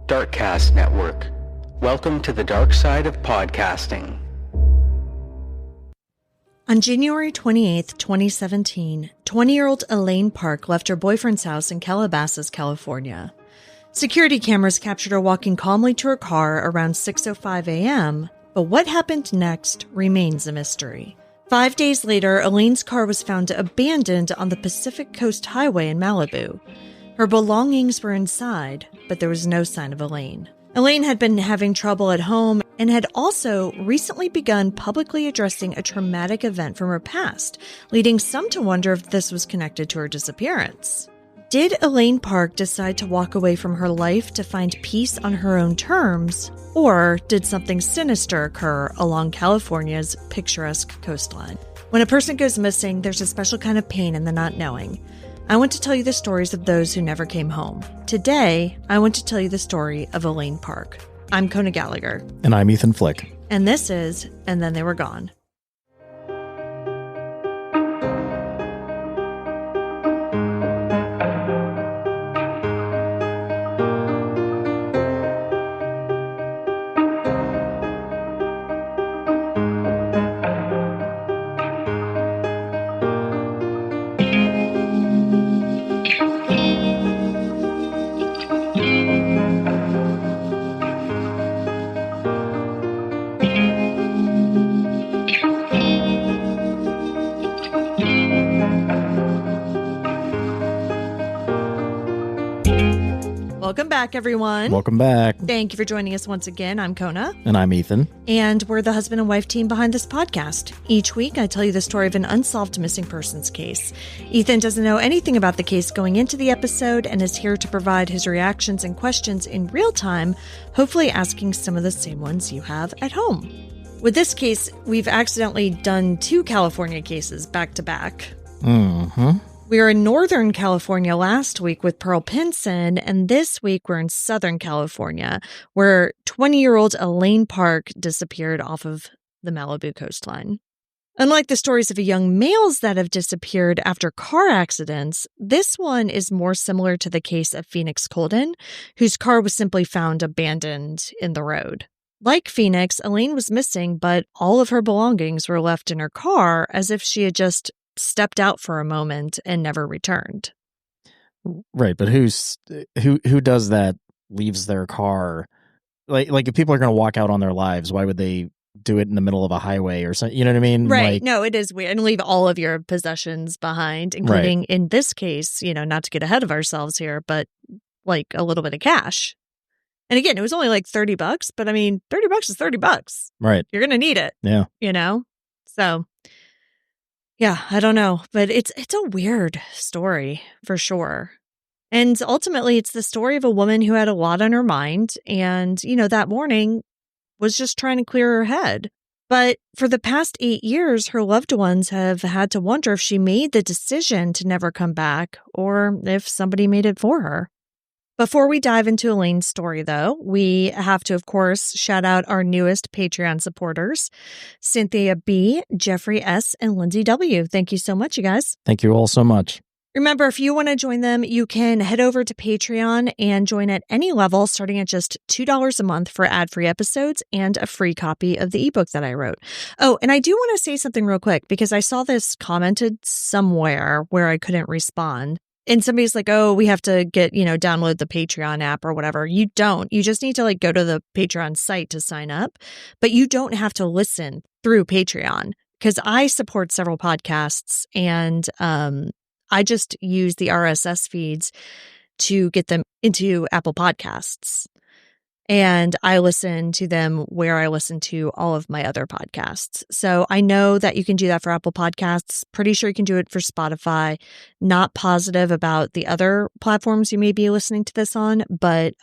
Darkcast Network. Welcome to the dark side of podcasting. On January 28, 2017, 20-year-old Elaine Park left her boyfriend's house in Calabasas, California. Security cameras captured her walking calmly to her car around 6:05 a.m., but what happened next remains a mystery. 5 days later, Elaine's car was found abandoned on the Pacific Coast Highway in Malibu. Her belongings were inside, but there was no sign of Elaine. Elaine had been having trouble at home and had also recently begun publicly addressing a traumatic event from her past, leading some to wonder if this was connected to her disappearance. Did Elaine Park decide to walk away from her life to find peace on her own terms, or did something sinister occur along California's picturesque coastline? When a person goes missing, there's a special kind of pain in the not knowing. I want to tell you the stories of those who never came home. Today, I want to tell you the story of Elaine Park. I'm Kona Gallagher. And I'm Ethan Flick. And this is And Then They Were Gone. Welcome back, everyone. Welcome back. Thank you for joining us once again. I'm Kona. And I'm Ethan. And we're the husband and wife team behind this podcast. Each week, I tell you the story of an unsolved missing persons case. Ethan doesn't know anything about the case going into the episode and is here to provide his reactions and questions in real time, hopefully asking some of the same ones you have at home. With this case, we've accidentally done 2 California cases back to back. Mm-hmm. We were in Northern California last week with Pearl Pinson, and this week we're in Southern California, where 20-year-old Elaine Park disappeared off of the Malibu coastline. Unlike the stories of young males that have disappeared after car accidents, this one is more similar to the case of Phoenix Colden, whose car was simply found abandoned in the road. Like Phoenix, Elaine was missing, but all of her belongings were left in her car as if she had just stepped out for a moment and never returned. Right, but who does that, leaves their car? Like if people are going to walk out on their lives, why would they do it in the middle of a highway or something? You know what I mean? Right. No, it is weird. And leave all of your possessions behind, including, in this case, not to get ahead of ourselves here, but like a little bit of cash. And again, it was only like $30, but I mean, $30 is $30. Right. You're going to need it. Yeah. So yeah, I don't know, but it's a weird story for sure. And ultimately, it's the story of a woman who had a lot on her mind and, that morning was just trying to clear her head. But for the past 8 years, her loved ones have had to wonder if she made the decision to never come back or if somebody made it for her. Before we dive into Elaine's story, though, we have to, of course, shout out our newest Patreon supporters, Cynthia B., Jeffrey S., and Lindsay W. Thank you so much, you guys. Thank you all so much. Remember, if you want to join them, you can head over to Patreon and join at any level, starting at just $2 a month for ad-free episodes and a free copy of the ebook that I wrote. Oh, and I do want to say something real quick, because I saw this commented somewhere where I couldn't respond. And somebody's like, oh, we have to get, download the Patreon app or whatever. You don't. You just need to go to the Patreon site to sign up. But you don't have to listen through Patreon, because I support several podcasts and I just use the RSS feeds to get them into Apple Podcasts. And I listen to them where I listen to all of my other podcasts. So I know that you can do that for Apple Podcasts. Pretty sure you can do it for Spotify. Not positive about the other platforms you may be listening to this on. But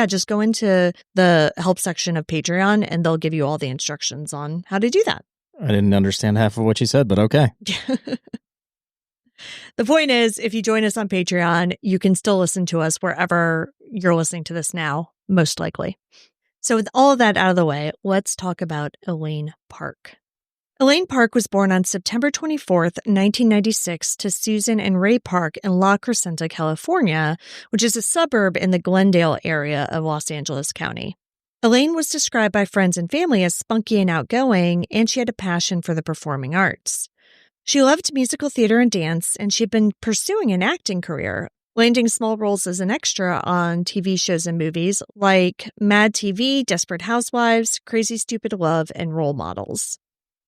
just go into the help section of Patreon and they'll give you all the instructions on how to do that. I didn't understand half of what you said, but okay. The point is, if you join us on Patreon, you can still listen to us wherever you're listening to this now, most likely. So with all of that out of the way, let's talk about Elaine Park. Elaine Park was born on September 24th, 1996 to Susan and Ray Park in La Crescenta, California, which is a suburb in the Glendale area of Los Angeles County. Elaine was described by friends and family as spunky and outgoing, and she had a passion for the performing arts. She loved musical theater and dance, and she had been pursuing an acting career, landing small roles as an extra on TV shows and movies like Mad TV, Desperate Housewives, Crazy Stupid Love, and Role Models.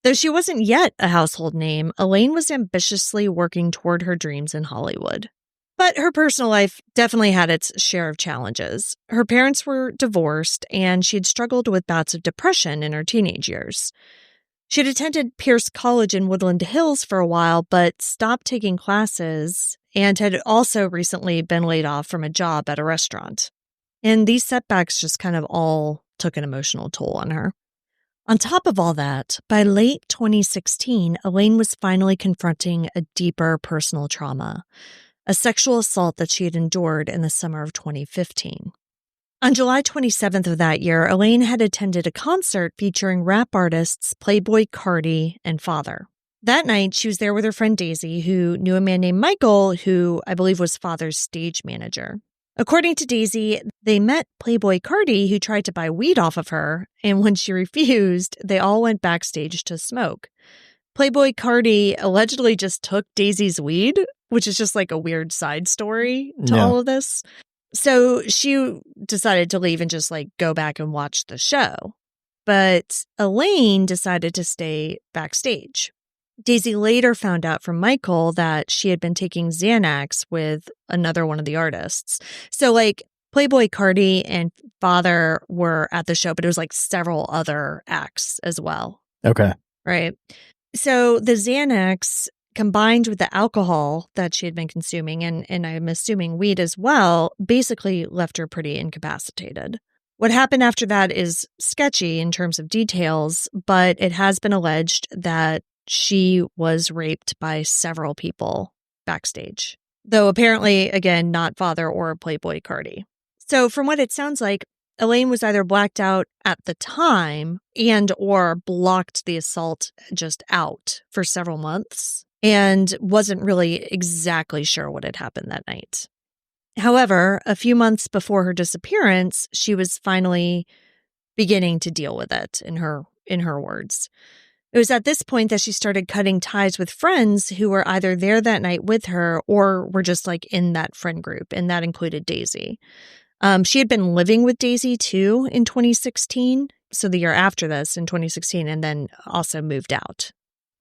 Though she wasn't yet a household name, Elaine was ambitiously working toward her dreams in Hollywood. But her personal life definitely had its share of challenges. Her parents were divorced, and she had struggled with bouts of depression in her teenage years. She had attended Pierce College in Woodland Hills for a while, but stopped taking classes and had also recently been laid off from a job at a restaurant. And these setbacks just kind of all took an emotional toll on her. On top of all that, by late 2016, Elaine was finally confronting a deeper personal trauma, a sexual assault that she had endured in the summer of 2015. On July 27th of that year, Elaine had attended a concert featuring rap artists Playboi Carti and Father. That night, she was there with her friend Daisy, who knew a man named Michael, who I believe was Father's stage manager. According to Daisy, they met Playboi Carti, who tried to buy weed off of her, and when she refused, they all went backstage to smoke. Playboi Carti allegedly just took Daisy's weed, which is just like a weird side story to all of this. So she decided to leave and just like go back and watch the show. But Elaine decided to stay backstage. Daisy later found out from Michael that she had been taking Xanax with another one of the artists. So like Playboi Carti and Father were at the show, but it was like several other acts as well. Okay. Right. So the Xanax combined with the alcohol that she had been consuming, and I'm assuming weed as well, basically left her pretty incapacitated. What happened after that is sketchy in terms of details, but it has been alleged that she was raped by several people backstage, though apparently, again, not Father or Playboi Carti. So from what it sounds like, Elaine was either blacked out at the time and or blocked the assault just out for several months and wasn't really exactly sure what had happened that night. However, a few months before her disappearance, she was finally beginning to deal with it, in her words. It was at this point that she started cutting ties with friends who were either there that night with her or were just like in that friend group, and that included Daisy. She had been living with Daisy too in 2016, so the year after this in 2016, and then also moved out.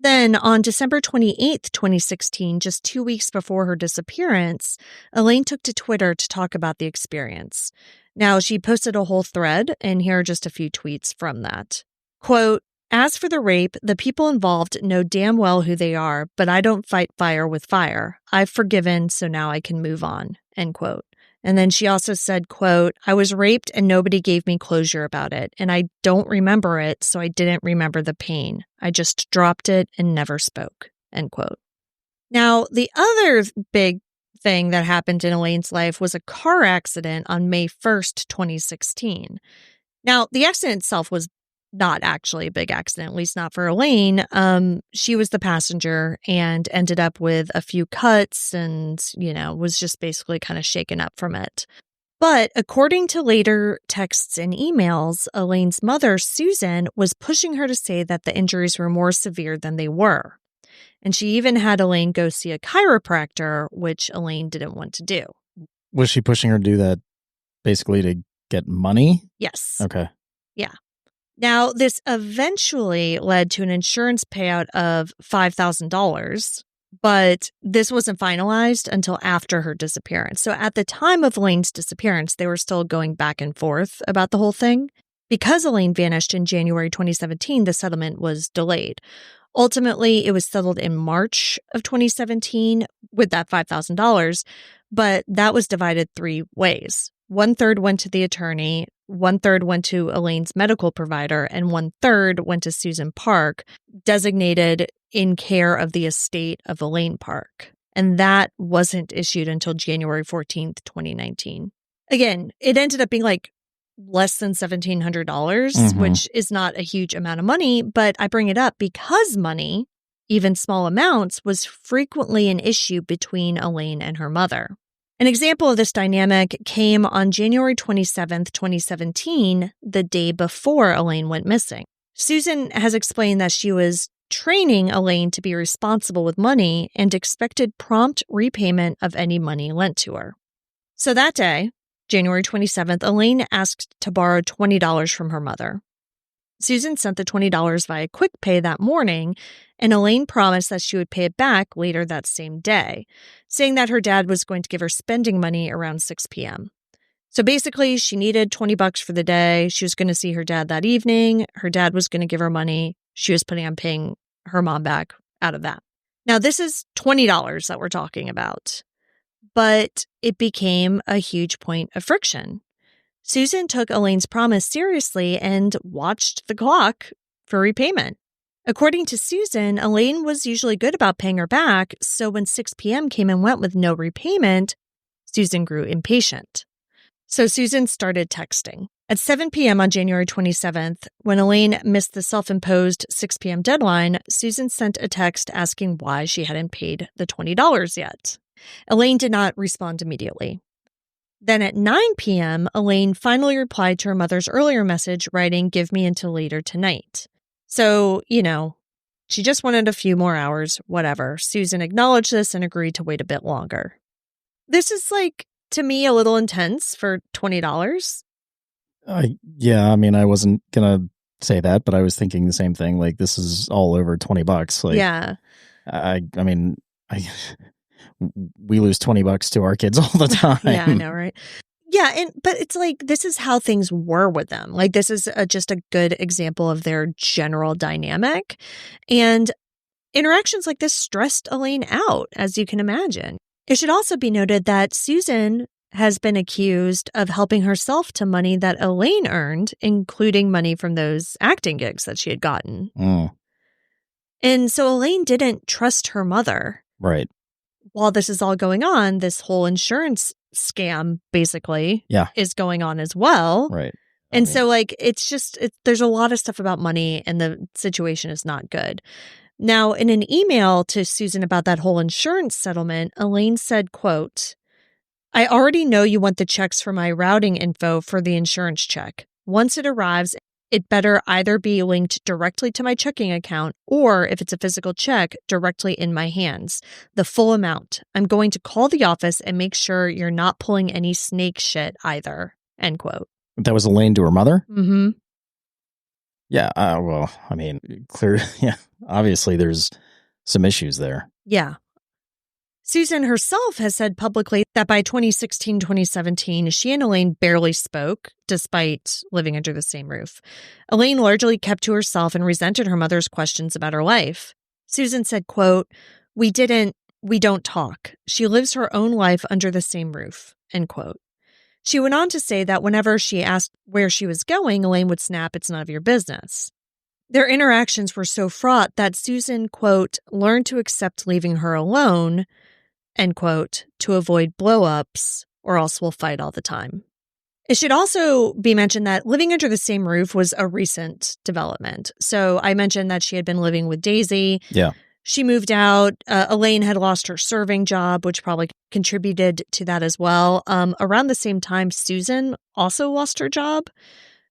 Then on December 28th, 2016, just 2 weeks before her disappearance, Elaine took to Twitter to talk about the experience. Now, she posted a whole thread, and here are just a few tweets from that. Quote, "As for the rape, the people involved know damn well who they are, but I don't fight fire with fire. I've forgiven, so now I can move on." End quote. And then she also said, quote, "I was raped and nobody gave me closure about it. And I don't remember it, so I didn't remember the pain. I just dropped it and never spoke." End quote. Now, the other big thing that happened in Elaine's life was a car accident on May 1st, 2016. Now, the accident itself was not actually a big accident, at least not for Elaine. She was the passenger and ended up with a few cuts and, was just basically kind of shaken up from it. But according to later texts and emails, Elaine's mother, Susan, was pushing her to say that the injuries were more severe than they were. And she even had Elaine go see a chiropractor, which Elaine didn't want to do. Was she pushing her to do that basically to get money? Yes. Okay. Yeah. Now, this eventually led to an insurance payout of $5,000, but this wasn't finalized until after her disappearance. So at the time of Elaine's disappearance, they were still going back and forth about the whole thing. Because Elaine vanished in January 2017, the settlement was delayed. Ultimately, it was settled in March of 2017 with that $5,000, but that was divided three ways. 1/3 went to the attorney, 1/3 went to Elaine's medical provider, and 1/3 went to Susan Park, designated in care of the estate of Elaine Park. And that wasn't issued until January 14th, 2019. Again, it ended up being like less than $1,700, which is not a huge amount of money, but I bring it up because money, even small amounts, was frequently an issue between Elaine and her mother. An example of this dynamic came on January 27th, 2017, the day before Elaine went missing. Susan has explained that she was training Elaine to be responsible with money and expected prompt repayment of any money lent to her. So that day, January 27th, Elaine asked to borrow $20 from her mother. Susan sent the $20 via quick pay that morning, and Elaine promised that she would pay it back later that same day, saying that her dad was going to give her spending money around 6 p.m. So basically, she needed $20 for the day. She was going to see her dad that evening. Her dad was going to give her money. She was planning on paying her mom back out of that. Now, this is $20 that we're talking about, but it became a huge point of friction. Susan took Elaine's promise seriously and watched the clock for repayment. According to Susan, Elaine was usually good about paying her back, so when 6 p.m. came and went with no repayment, Susan grew impatient. So Susan started texting. At 7 p.m. on January 27th, when Elaine missed the self-imposed 6 p.m. deadline, Susan sent a text asking why she hadn't paid the $20 yet. Elaine did not respond immediately. Then at 9 p.m., Elaine finally replied to her mother's earlier message, writing, "Give me until later tonight." So, she just wanted a few more hours, whatever. Susan acknowledged this and agreed to wait a bit longer. This is, to me, a little intense for $20. Yeah, I mean, I wasn't going to say that, but I was thinking the same thing. This is all over $20. Yeah. We lose $20 to our kids all the time. Yeah, I know, right? Yeah, but it's this is how things were with them. This is just a good example of their general dynamic. And interactions like this stressed Elaine out, as you can imagine. It should also be noted that Susan has been accused of helping herself to money that Elaine earned, including money from those acting gigs that she had gotten. And so Elaine didn't trust her mother. Right. While this is all going on, this whole insurance scam basically is going on as well. Right. And so there's a lot of stuff about money and the situation is not good. Now, in an email to Susan about that whole insurance settlement, Elaine said, quote, "I already know you want the checks for my routing info for the insurance check. Once it arrives, it better either be linked directly to my checking account or, if it's a physical check, directly in my hands. The full amount. I'm going to call the office and make sure you're not pulling any snake shit either." End quote. That was Elaine to her mother? Mm-hmm. Yeah, clear. Yeah, obviously there's some issues there. Yeah. Susan herself has said publicly that by 2016, 2017, she and Elaine barely spoke, despite living under the same roof. Elaine largely kept to herself and resented her mother's questions about her life. Susan said, quote, we don't talk. She lives her own life under the same roof," end quote. She went on to say that whenever she asked where she was going, Elaine would snap, "It's none of your business." Their interactions were so fraught that Susan, quote, learned to accept leaving her alone, end quote, to avoid blow-ups, or else we'll fight all the time. It should also be mentioned that living under the same roof was a recent development. So I mentioned that she had been living with Daisy. Yeah. She moved out. Elaine had lost her serving job, which probably contributed to that as well. Around the same time, Susan also lost her job.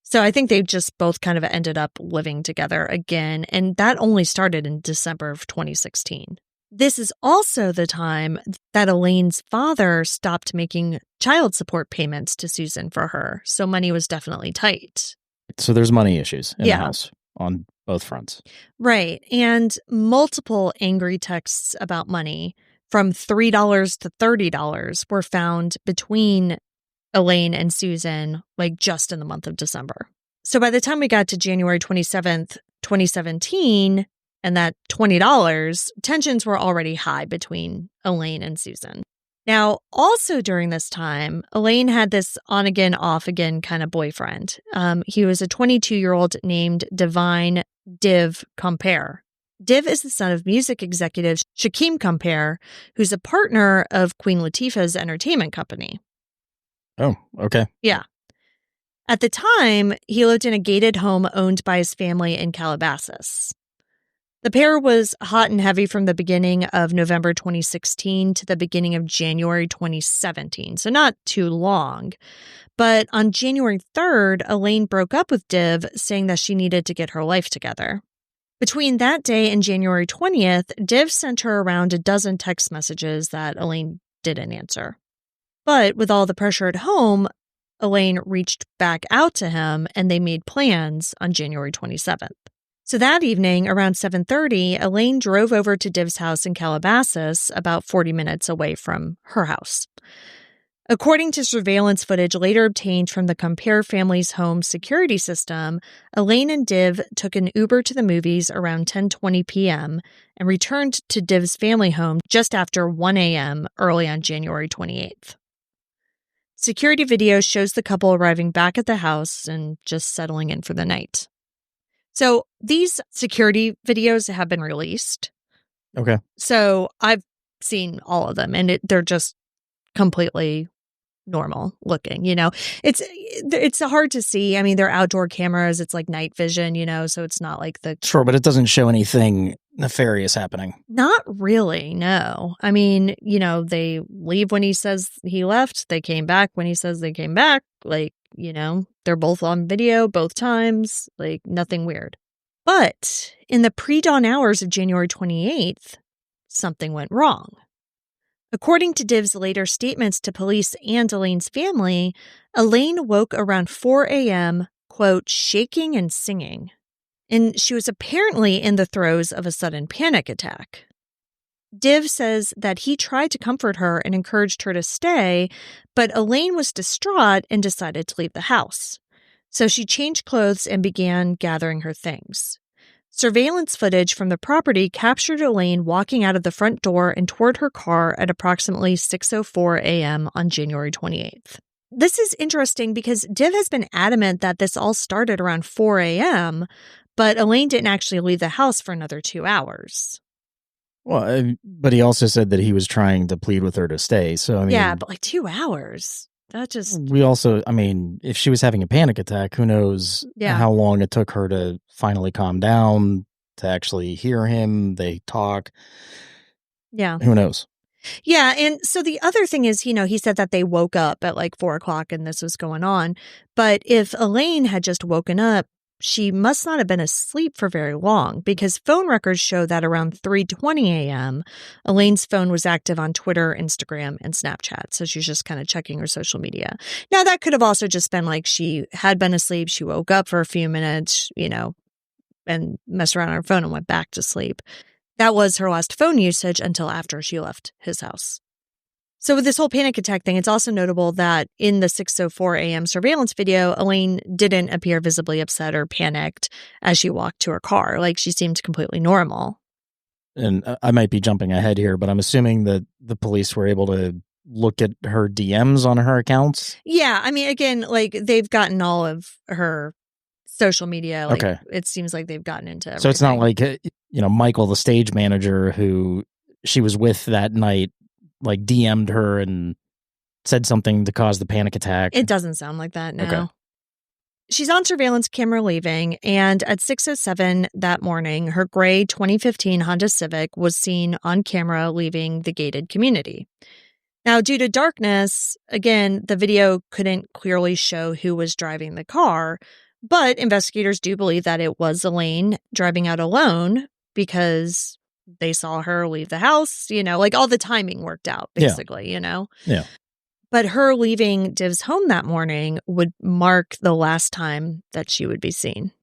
So I think they just both kind of ended up living together again. And that only started in December of 2016. This is also the time that Elaine's father stopped making child support payments to Susan for her. So money was definitely tight. So there's money issues in the house on both fronts. Right. And multiple angry texts about money from $3 to $30 were found between Elaine and Susan, just in the month of December. So by the time we got to January 27th, 2017, and that $20, tensions were already high between Elaine and Susan. Now, also during this time, Elaine had this on-again, off-again kind of boyfriend. He was a 22-year-old named Divine Div Compere. Div is the son of music executive Shakim Compere, who's a partner of Queen Latifah's entertainment company. Oh, okay. Yeah. At the time, he lived in a gated home owned by his family in Calabasas. The pair was hot and heavy from the beginning of November 2016 to the beginning of January 2017, so not too long. But on January 3rd, Elaine broke up with Div, saying that she needed to get her life together. Between that day and January 20th, Div sent her around a dozen text messages that Elaine didn't answer. But with all the pressure at home, Elaine reached back out to him and they made plans on January 27th. So that evening, around 7:30, Elaine drove over to Div's house in Calabasas, about 40 minutes away from her house. According to surveillance footage later obtained from the Compare family's home security system, Elaine and Div took an Uber to the movies around 10:20 p.m. and returned to Div's family home just after 1 a.m. early on January 28th. Security video shows the couple arriving back at the house and just settling in for the night. So these security videos have been released. Okay. So I've seen all of them, and they're just completely normal looking, It's hard to see. I mean, they're outdoor cameras. It's like night vision, so it's not like the... Sure, but it doesn't show anything nefarious happening. Not really, no. I mean, they leave when he says he left. They came back when he says they came back. They're both on video both times. Nothing weird. But in the pre-dawn hours of January 28th, something went wrong. According to Div's later statements to police and Elaine's family, Elaine woke around 4 a.m., quote, shaking and singing. And she was apparently in the throes of a sudden panic attack. Div says that he tried to comfort her and encouraged her to stay, but Elaine was distraught and decided to leave the house. So she changed clothes and began gathering her things. Surveillance footage from the property captured Elaine walking out of the front door and toward her car at approximately 6:04 a.m. on January 28th. This is interesting because Div has been adamant that this all started around 4 a.m., but Elaine didn't actually leave the house for another 2 hours. Well, but he also said that he was trying to plead with her to stay. So, I mean... Yeah, but 2 hours. That just... We also, if she was having a panic attack, who knows how long it took her to finally calm down, to actually hear him, they talk. Yeah. Who knows? Yeah, and so the other thing is, he said that they woke up at 4 o'clock and this was going on. But if Elaine had just woken up, she must not have been asleep for very long because phone records show that around 3:20 a.m., Elaine's phone was active on Twitter, Instagram, and Snapchat. So she's just kind of checking her social media. Now, that could have also just been she had been asleep. She woke up for a few minutes, and messed around on her phone and went back to sleep. That was her last phone usage until after she left his house. So with this whole panic attack thing, it's also notable that in the 6:04 a.m. surveillance video, Elaine didn't appear visibly upset or panicked as she walked to her car. She seemed completely normal. And I might be jumping ahead here, but I'm assuming that the police were able to look at her DMs on her accounts? Yeah, again, they've gotten all of her social media. Okay. It seems like they've gotten into everything. So it's not like, Michael, the stage manager who she was with that night, DM'd her and said something to cause the panic attack. It doesn't sound like that, no. Okay. She's on surveillance camera leaving, and at 6:07 that morning, her gray 2015 Honda Civic was seen on camera leaving the gated community. Now, due to darkness, again, the video couldn't clearly show who was driving the car, but investigators do believe that it was Elaine driving out alone because they saw her leave the house, all the timing worked out, basically, Yeah. But her leaving Div's home that morning would mark the last time that she would be seen.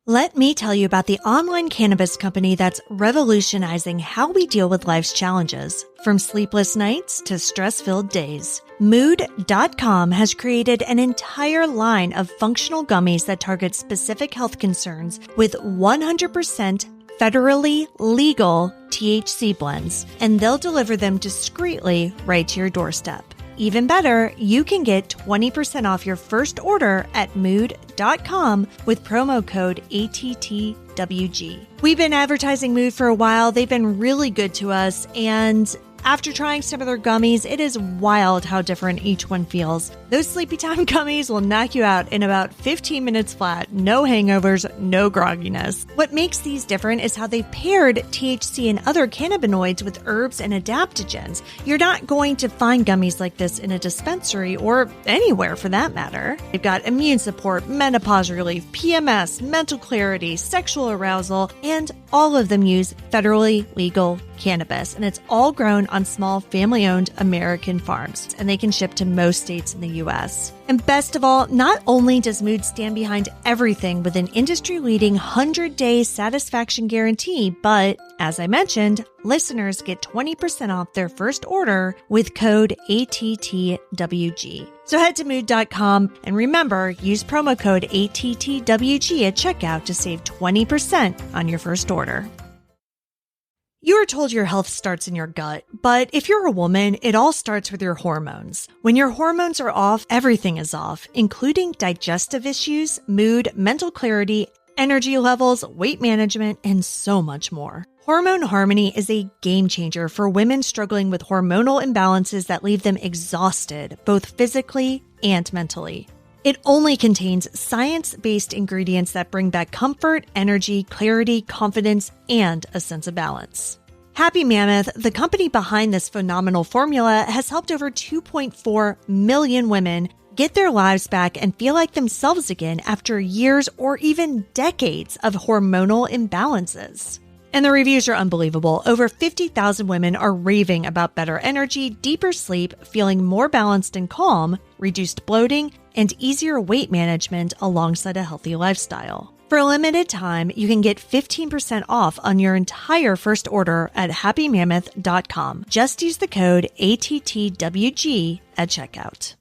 Let me tell you about the online cannabis company that's revolutionizing how we deal with life's challenges. From sleepless nights to stress-filled days, Mood.com has created an entire line of functional gummies that target specific health concerns with 100% federally legal THC blends, and they'll deliver them discreetly right to your doorstep. Even better, you can get 20% off your first order at Mood.com with promo code ATTWG. We've been advertising Mood for a while. They've been really good to us, and After trying some of their gummies, it is wild how different each one feels. Those Sleepy Time gummies will knock you out in about 15 minutes flat. No hangovers, no grogginess. What makes these different is how they've paired THC and other cannabinoids with herbs and adaptogens. You're not going to find gummies like this in a dispensary or anywhere for that matter. They've got immune support, menopause relief, PMS, mental clarity, sexual arousal, and all of them use federally legal cannabis, and it's all grown on small family-owned American farms, and they can ship to most states in the U.S. And best of all, not only does Mood stand behind everything with an industry-leading 100-day satisfaction guarantee, but as I mentioned, listeners get 20% off their first order with code ATTWG. So head to mood.com and remember, use promo code ATTWG at checkout to save 20% on your first order. You are told your health starts in your gut, but if you're a woman, it all starts with your hormones. When your hormones are off, everything is off, including digestive issues, mood, mental clarity, energy levels, weight management, and so much more. Hormone Harmony is a game changer for women struggling with hormonal imbalances that leave them exhausted, both physically and mentally. It only contains science-based ingredients that bring back comfort, energy, clarity, confidence, and a sense of balance. Happy Mammoth, the company behind this phenomenal formula, has helped over 2.4 million women get their lives back and feel like themselves again after years or even decades of hormonal imbalances. And the reviews are unbelievable. Over 50,000 women are raving about better energy, deeper sleep, feeling more balanced and calm, reduced bloating, and easier weight management alongside a healthy lifestyle. For a limited time, you can get 15% off on your entire first order at happymammoth.com. Just use the code ATTWG at checkout.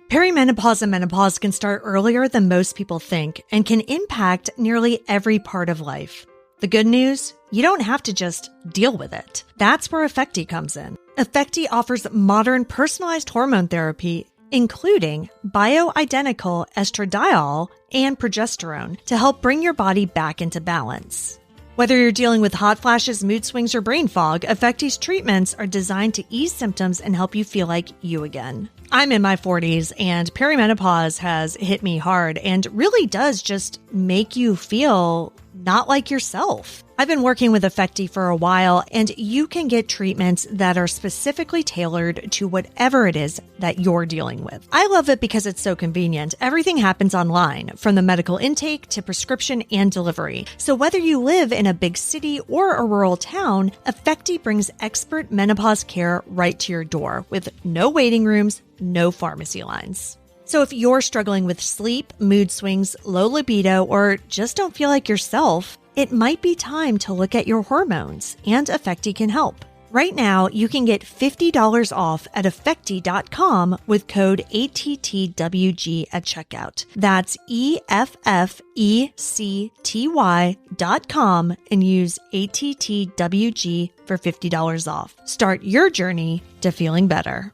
Perimenopause and menopause can start earlier than most people think and can impact nearly every part of life. The good news? You don't have to just deal with it. That's where Effecti comes in. Effecti offers modern personalized hormone therapy, including bioidentical estradiol and progesterone to help bring your body back into balance. Whether you're dealing with hot flashes, mood swings, or brain fog, Effecti's treatments are designed to ease symptoms and help you feel like you again. I'm in my 40s and perimenopause has hit me hard and really does just make you feel not like yourself. I've been working with Effecti for a while, and you can get treatments that are specifically tailored to whatever it is that you're dealing with. I love it because it's so convenient. Everything happens online, from the medical intake to prescription and delivery. So whether you live in a big city or a rural town, Effecti brings expert menopause care right to your door with no waiting rooms, no pharmacy lines. So if you're struggling with sleep, mood swings, low libido, or just don't feel like yourself, it might be time to look at your hormones, and Effecti can help. Right now, you can get $50 off at Effecti.com with code ATTWG at checkout. That's EFFECTY.com and use ATTWG for $50 off. Start your journey to feeling better.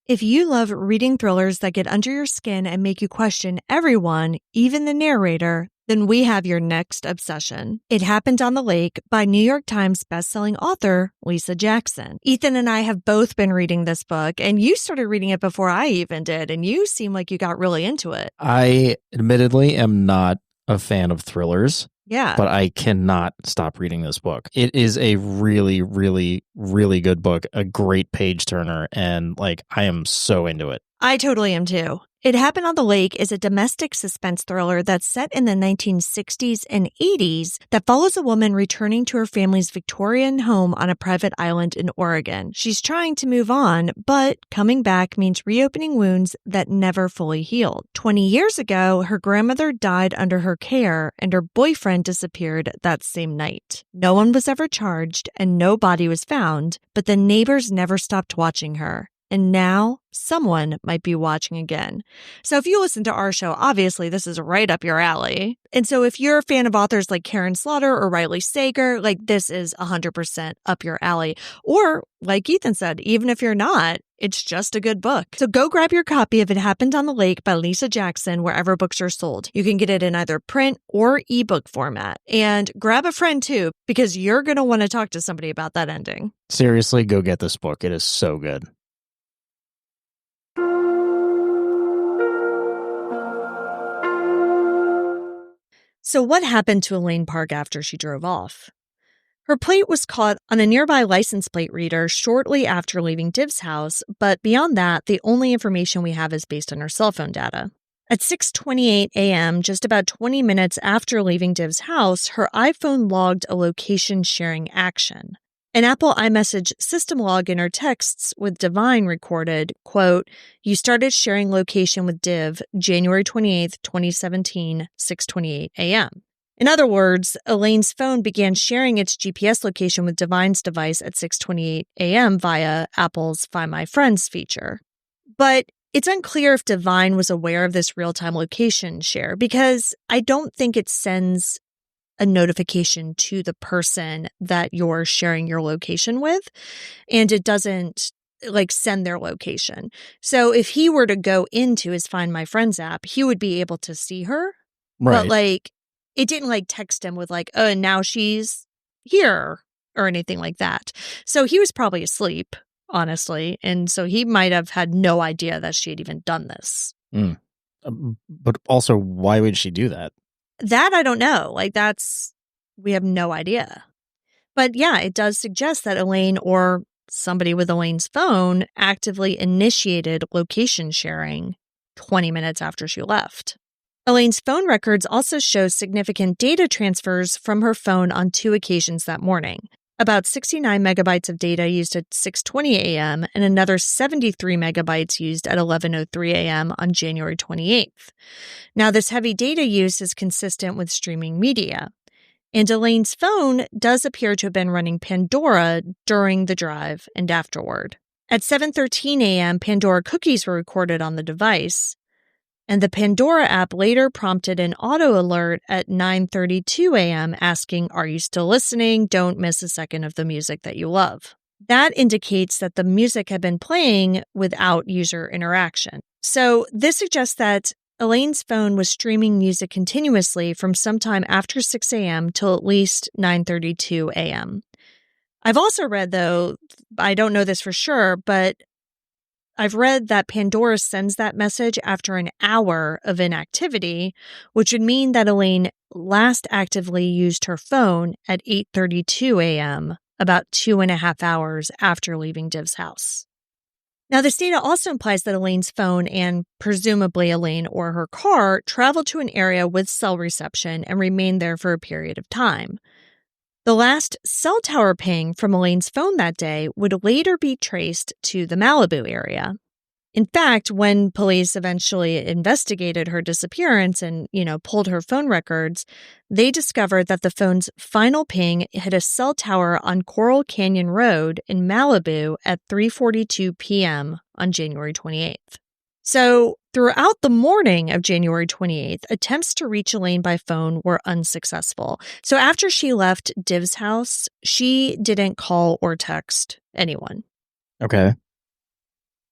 If you love reading thrillers that get under your skin and make you question everyone, even the narrator, then we have your next obsession. It Happened on the Lake by New York Times bestselling author Lisa Jackson. Ethan and I have both been reading this book, and you started reading it before I even did, and you seem like you got really into it. I admittedly am not a fan of thrillers. Yeah. But I cannot stop reading this book. It is a really, really, really good book, a great page turner, and I am so into it. I totally am too. It Happened on the Lake is a domestic suspense thriller that's set in the 1960s and 80s that follows a woman returning to her family's Victorian home on a private island in Oregon. She's trying to move on, but coming back means reopening wounds that never fully healed. 20 years ago, her grandmother died under her care and her boyfriend disappeared that same night. No one was ever charged and no body was found, but the neighbors never stopped watching her. and now someone might be watching again. So if you listen to our show, obviously this is right up your alley. And so if you're a fan of authors like Karen Slaughter or Riley Sager, like this is 100% up your alley. Or like Ethan said, even if you're not, it's just a good book. So go grab your copy of It Happened on the Lake by Lisa Jackson wherever books are sold. You can get it in either print or ebook format. And grab a friend too, because you're going to want to talk to somebody about that ending. Seriously, go get this book. It is so good. So what happened to Elaine Park after she drove off? Her plate was caught on a nearby license plate reader shortly after leaving Div's house, but beyond that, the only information we have is based on her cell phone data. At 6:28 a.m., just about 20 minutes after leaving Div's house, her iPhone logged a location sharing action. An Apple iMessage system log in her texts with Divine recorded, quote, "You started sharing location with Div January 28th, 2017, 6:28 a.m." In other words, Elaine's phone began sharing its GPS location with Divine's device at 6:28 a.m. via Apple's Find My Friends feature. But it's unclear if Divine was aware of this real-time location share because I don't think it sends a notification to the person that you're sharing your location with, and it doesn't like send their location. So if he were to go into his Find My Friends app, he would be able to see her. Right. But like it didn't like text him with like, "Oh, and now she's here," or anything like that. So he was probably asleep, honestly, and so he might have had no idea that she had even done this. But also, why would she do that? That I don't know. Like we have no idea. But yeah, it does suggest that Elaine or somebody with Elaine's phone actively initiated location sharing 20 minutes after she left. Elaine's phone records also show significant data transfers from her phone on 2 occasions that morning. About 69 megabytes of data used at 6:20 a.m. and another 73 megabytes used at 11:03 a.m. on January 28th. Now, this heavy data use is consistent with streaming media. And Elaine's phone does appear to have been running Pandora during the drive and afterward. At 7:13 a.m., Pandora cookies were recorded on the device. And the Pandora app later prompted an auto alert at 9:32 a.m. asking, "Are you still listening? Don't miss a second of the music that you love." That indicates that the music had been playing without user interaction. So this suggests that Elaine's phone was streaming music continuously from sometime after 6 a.m. till at least 9:32 a.m. I've also read, though, I don't know this for sure, but I've read that Pandora sends that message after an hour of inactivity, which would mean that Elaine last actively used her phone at 8:32 a.m., about 2.5 hours after leaving Div's house. Now, this data also implies that Elaine's phone and presumably Elaine or her car traveled to an area with cell reception and remained there for a period of time. The last cell tower ping from Elaine's phone that day would later be traced to the Malibu area. In fact, when police eventually investigated her disappearance and, pulled her phone records, they discovered that the phone's final ping hit a cell tower on Coral Canyon Road in Malibu at 3:42 p.m. on January 28th. So, throughout the morning of January 28th, attempts to reach Elaine by phone were unsuccessful. So, after she left Div's house, she didn't call or text anyone. Okay.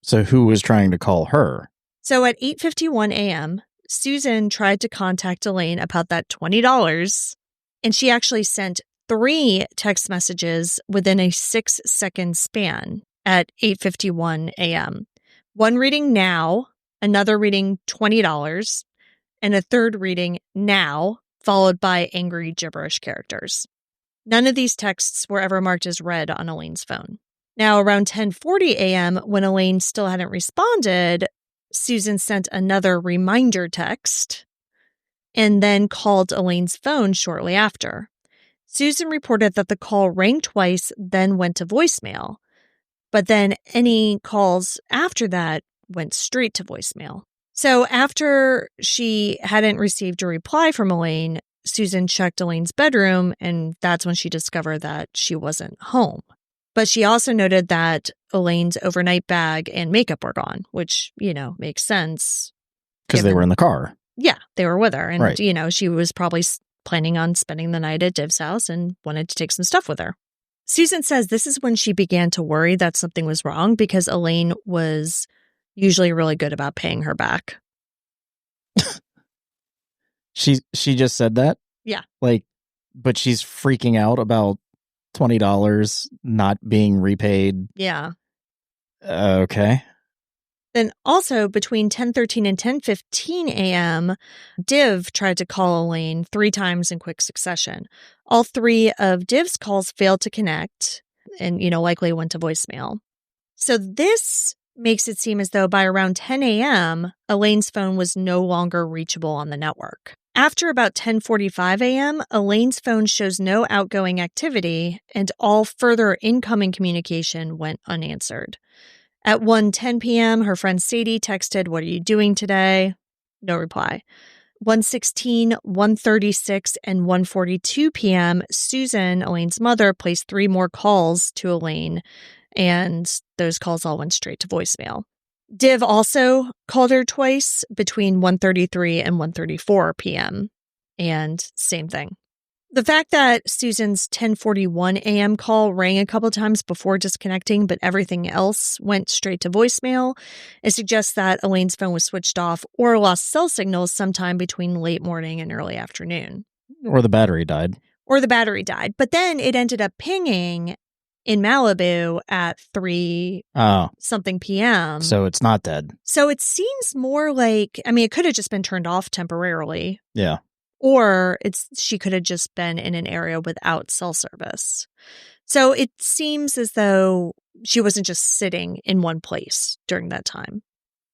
So, who was trying to call her? So, at 8:51 a.m., Susan tried to contact Elaine about that $20, and she actually sent 3 text messages within a 6-second span at 8:51 a.m. One reading now, another reading $20, and a third reading now, followed by angry gibberish characters. None of these texts were ever marked as read on Elaine's phone. Now, around 10:40 a.m., when Elaine still hadn't responded, Susan sent another reminder text and then called Elaine's phone shortly after. Susan reported that the call rang twice, then went to voicemail. But then any calls after that went straight to voicemail. So after she hadn't received a reply from Elaine, Susan checked Elaine's bedroom, and that's when she discovered that she wasn't home. But she also noted that Elaine's overnight bag and makeup were gone, which, makes sense. Because they were in the car. Yeah, they were with her. And, Right. She was probably planning on spending the night at Div's house and wanted to take some stuff with her. Susan says this is when she began to worry that something was wrong because Elaine was usually really good about paying her back. She just said that? Yeah. But she's freaking out about $20 not being repaid. Yeah. Okay. Then also between 10:13 and 10:15 a.m., Div tried to call Elaine 3 times in quick succession. All 3 of Div's calls failed to connect and, likely went to voicemail. So this makes it seem as though by around 10 a.m., Elaine's phone was no longer reachable on the network. After about 10:45 a.m., Elaine's phone shows no outgoing activity and all further incoming communication went unanswered. At 1:10 p.m., her friend Sadie texted, "What are you doing today?" No reply. 1:16, 1:36, and 1:42 p.m., Susan, Elaine's mother, placed 3 more calls to Elaine, and those calls all went straight to voicemail. Div also called her twice between 1:33 and 1:34 p.m., and same thing. The fact that Susan's 10:41 a.m. call rang a couple times before disconnecting, but everything else went straight to voicemail, it suggests that Elaine's phone was switched off or lost cell signals sometime between late morning and early afternoon. Or the battery died. But then it ended up pinging in Malibu at 3 something p.m. So it's not dead. So it seems more like, it could have just been turned off temporarily. Yeah. Or she could have just been in an area without cell service. So it seems as though she wasn't just sitting in one place during that time.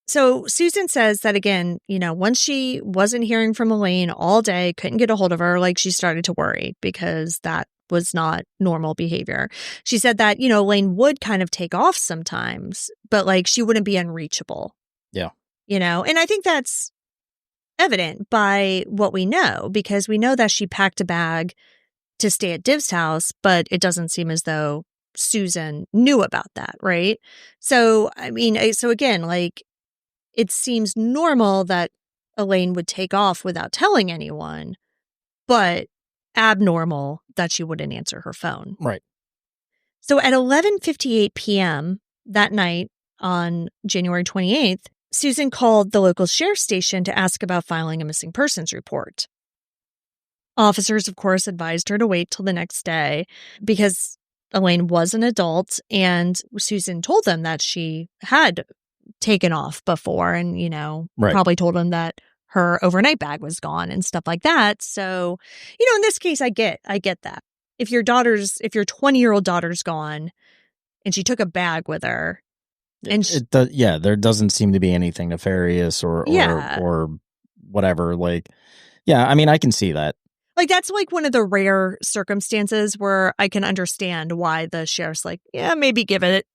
So Susan says that, again, once she wasn't hearing from Elaine all day, couldn't get a hold of her, she started to worry because that was not normal behavior. She said that, Elaine would kind of take off sometimes, but she wouldn't be unreachable. Yeah. And I think that's evident by what we know, because we know that she packed a bag to stay at Div's house, but it doesn't seem as though Susan knew about that, right? So, again, it seems normal that Elaine would take off without telling anyone, but abnormal that she wouldn't answer her phone. Right. So at 11:58 p.m. that night on January 28th, Susan called the local sheriff's station to ask about filing a missing persons report. Officers, of course, advised her to wait till the next day because Elaine was an adult, and Susan told them that she had taken off before and, probably told them that her overnight bag was gone and stuff like that. So, in this case, I get that. If your 20-year-old daughter's gone and she took a bag with her, and there doesn't seem to be anything nefarious or whatever. I can see that. That's one of the rare circumstances where I can understand why the sheriff's maybe give it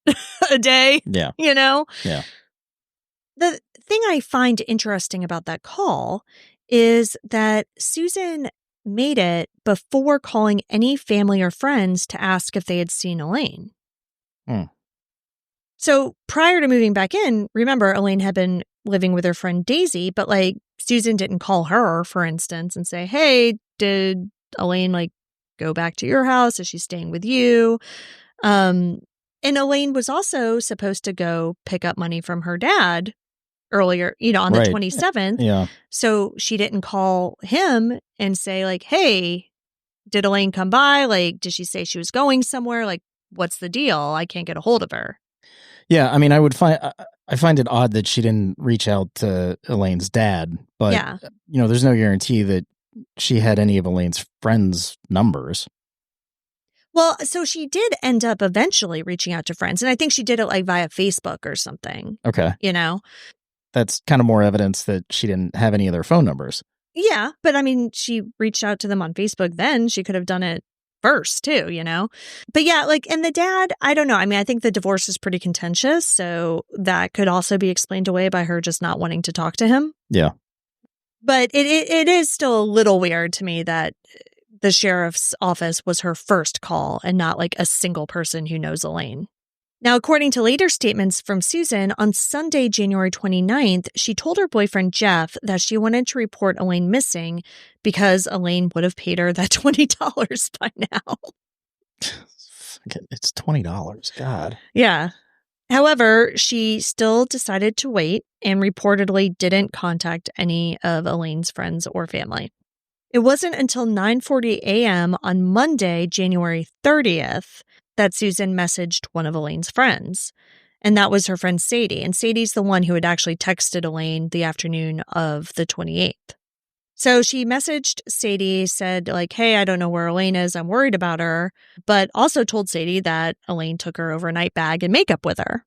a day. Yeah. Yeah. The thing I find interesting about that call is that Susan made it before calling any family or friends to ask if they had seen Elaine. So prior to moving back in, remember, Elaine had been living with her friend Daisy, but Susan didn't call her, for instance, and say, "Hey, did Elaine go back to your house? Is she staying with you?" And Elaine was also supposed to go pick up money from her dad earlier, on the 27th. Yeah. So she didn't call him and say "Hey, did Elaine come by? Did she say she was going somewhere? What's the deal? I can't get a hold of her." Yeah, I find it odd that she didn't reach out to Elaine's dad, but there's no guarantee that she had any of Elaine's friends' numbers. Well, so she did end up eventually reaching out to friends, and I think she did it via Facebook or something. Okay. That's kind of more evidence that she didn't have any of their phone numbers. Yeah, but she reached out to them on Facebook then. She could have done it first too, But yeah, and the dad, I don't know. I think the divorce is pretty contentious, so that could also be explained away by her just not wanting to talk to him. Yeah. But it is still a little weird to me that the sheriff's office was her first call and not like a single person who knows Elaine. Now, according to later statements from Susan, on Sunday, January 29th, she told her boyfriend Jeff that she wanted to report Elaine missing because Elaine would have paid her that $20 by now. It's $20. God. Yeah. However, she still decided to wait and reportedly didn't contact any of Elaine's friends or family. It wasn't until 9:40 a.m. on Monday, January 30th, that Susan messaged one of Elaine's friends. And that was her friend Sadie. And Sadie's the one who had actually texted Elaine the afternoon of the 28th. So she messaged Sadie, said like, hey, I don't know where Elaine is. I'm worried about her. But also told Sadie that Elaine took her overnight bag and makeup with her.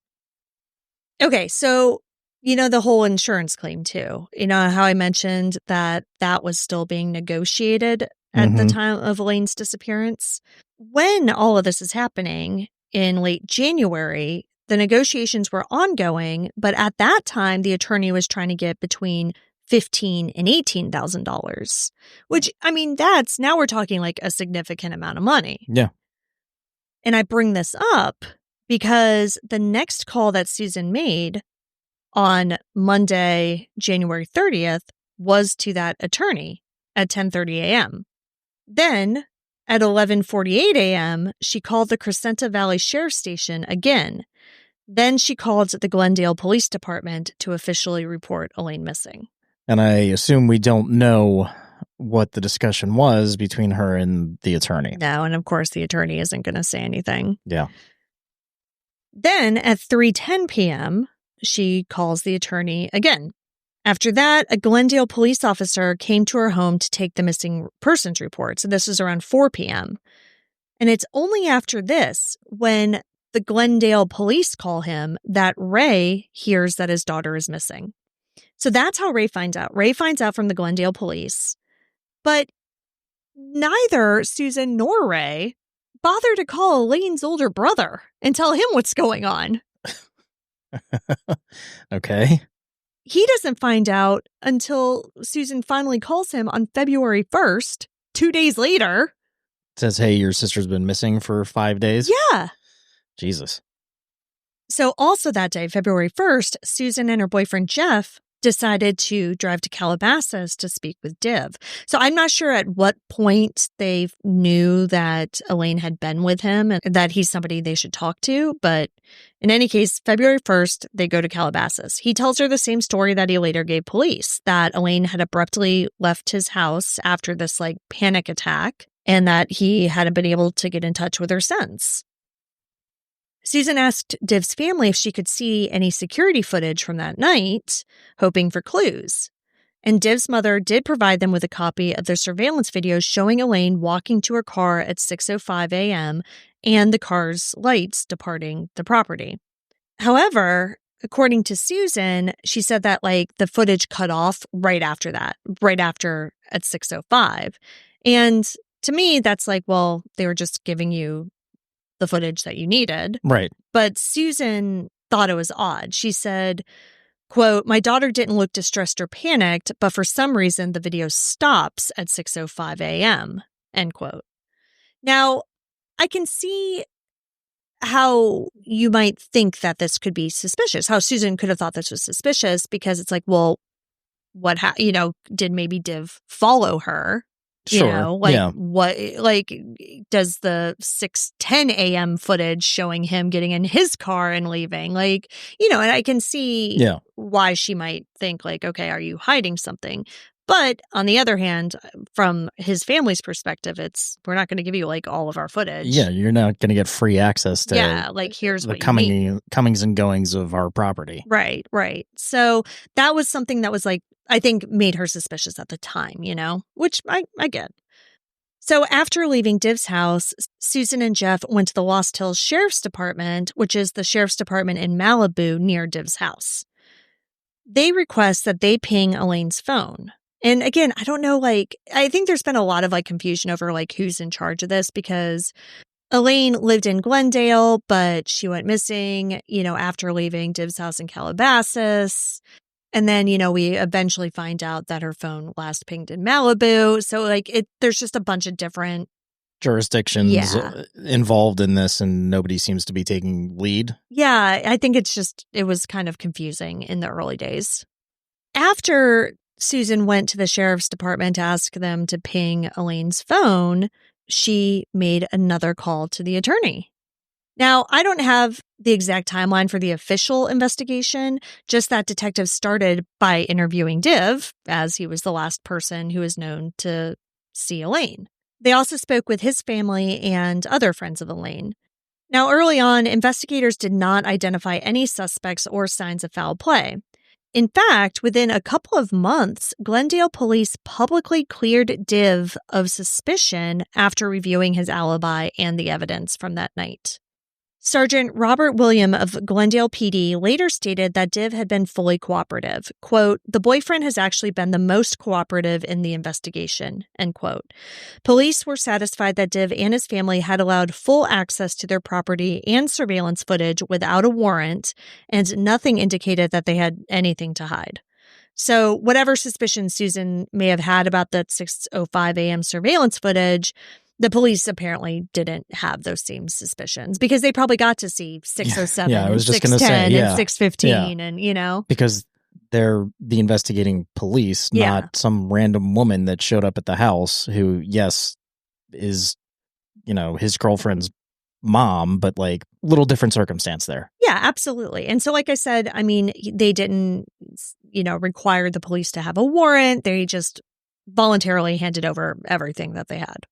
Okay, so, the whole insurance claim too. How I mentioned that was still being negotiated at the time of Elaine's disappearance. When all of this is happening in late January, the negotiations were ongoing, but at that time, the attorney was trying to get between $15,000 and $18,000, which, now we're talking like a significant amount of money. Yeah. And I bring this up because the next call that Susan made on Monday, January 30th, was to that attorney at 10:30 a.m. Then, at 11:48 a.m., she called the Crescenta Valley Sheriff's Station again. Then she called the Glendale Police Department to officially report Elaine missing. And I assume we don't know what the discussion was between her and the attorney. No, and of course the attorney isn't going to say anything. Yeah. Then at 3:10 p.m., she calls the attorney again. After that, a Glendale police officer came to her home to take the missing persons report. So this was around 4 p.m. And it's only after this, when the Glendale police call him, that Ray hears that his daughter is missing. So that's how Ray finds out. Ray finds out from the Glendale police. But neither Susan nor Ray bother to call Elaine's older brother and tell him what's going on. Okay. He doesn't find out until Susan finally calls him on February 1st, 2 days later. Says, hey, your sister's been missing for 5 days? Yeah. Jesus. So also that day, February 1st, Susan and her boyfriend Jeff decided to drive to Calabasas to speak with Div. So I'm not sure at what point they knew that Elaine had been with him and that he's somebody they should talk to. But in any case, February 1st, they go to Calabasas. He tells her the same story that he later gave police, that Elaine had abruptly left his house after this panic attack and that he hadn't been able to get in touch with her since. Susan asked Div's family if she could see any security footage from that night, hoping for clues. And Div's mother did provide them with a copy of the surveillance video showing Elaine walking to her car at 6:05 a.m. and the car's lights departing the property. However, according to Susan, she said that the footage cut off right after that, right after at 6:05. And to me, that's well, they were just giving you the footage that you needed. Right. But Susan thought it was odd. She said, quote, my daughter didn't look distressed or panicked, but for some reason the video stops at 6:05 a.m., end quote. Now, I can see how you might think that this could be suspicious, how Susan could have thought this was suspicious, because it's well, what, did maybe Div follow her? Sure. What, does the 6:10 a.m. footage showing him getting in his car and leaving, and I can see why she might think okay, are you hiding something? But on the other hand, from his family's perspective, we're not going to give you all of our footage. Yeah, you're not going to get free access to here's the what you need. comings and goings of our property. Right. So that was something that was I think made her suspicious at the time, which I get. So after leaving Div's house, Susan and Jeff went to the Lost Hills Sheriff's Department, which is the sheriff's department in Malibu near Div's house. They request that they ping Elaine's phone. And again, I don't know, I think there's been a lot of confusion over who's in charge of this, because Elaine lived in Glendale, but she went missing, after leaving Div's house in Calabasas. And then, we eventually find out that her phone last pinged in Malibu. So, there's just a bunch of different jurisdictions involved in this, and nobody seems to be taking lead. Yeah, I think it was kind of confusing in the early days. After Susan went to the sheriff's department to ask them to ping Elaine's phone, she made another call to the attorney. Now, I don't have the exact timeline for the official investigation, just that detectives started by interviewing Div, as he was the last person who was known to see Elaine. They also spoke with his family and other friends of Elaine. Now, early on, investigators did not identify any suspects or signs of foul play. In fact, within a couple of months, Glendale police publicly cleared Div of suspicion after reviewing his alibi and the evidence from that night. Sergeant Robert William of Glendale PD later stated that Div had been fully cooperative. Quote, "The boyfriend has actually been the most cooperative in the investigation," end quote. Police were satisfied that Div and his family had allowed full access to their property and surveillance footage without a warrant, and nothing indicated that they had anything to hide. So whatever suspicion Susan may have had about that 6:05 a.m. surveillance footage, the police apparently didn't have those same suspicions because they probably got to see 6:07 and 6:10 and 6:15 and, Because they're the investigating police, not some random woman that showed up at the house who, yes, is, his girlfriend's mom, but little different circumstance there. Yeah, absolutely. And so, like I said, they didn't, require the police to have a warrant. They just voluntarily handed over everything that they had.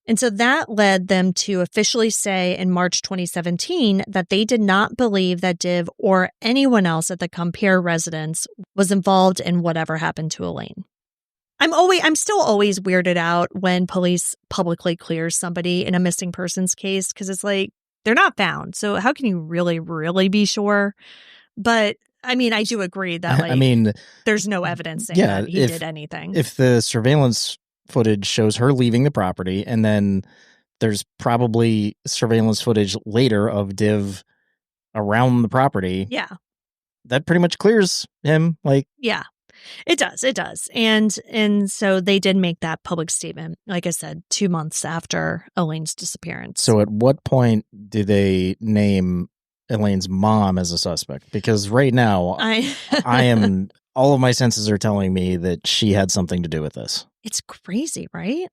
And so that led them to officially say in March 2017 that they did not believe that Div or anyone else at the Compere residence was involved in whatever happened to Elaine. I'm still always weirded out when police publicly clear somebody in a missing persons case because it's they're not found. So how can you really, really be sure? But I do agree that there's no evidence saying that he did anything. If the surveillance footage shows her leaving the property, and then there's probably surveillance footage later of Div around the property. Yeah. That pretty much clears him. Yeah, it does. And so they did make that public statement, like I said, 2 months after Elaine's disappearance. So at what point do they name Elaine's mom as a suspect? Because right now I am, all of my senses are telling me that she had something to do with this. It's crazy, right?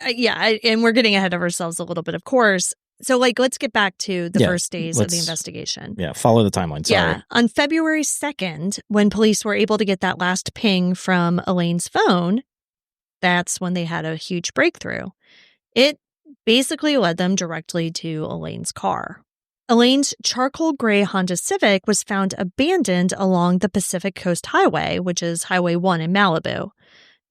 And we're getting ahead of ourselves a little bit, of course. So, let's get back to the first days of the investigation. Yeah, follow the timeline. Sorry. Yeah. On February 2nd, when police were able to get that last ping from Elaine's phone, that's when they had a huge breakthrough. It basically led them directly to Elaine's car. Elaine's charcoal gray Honda Civic was found abandoned along the Pacific Coast Highway, which is Highway 1 in Malibu.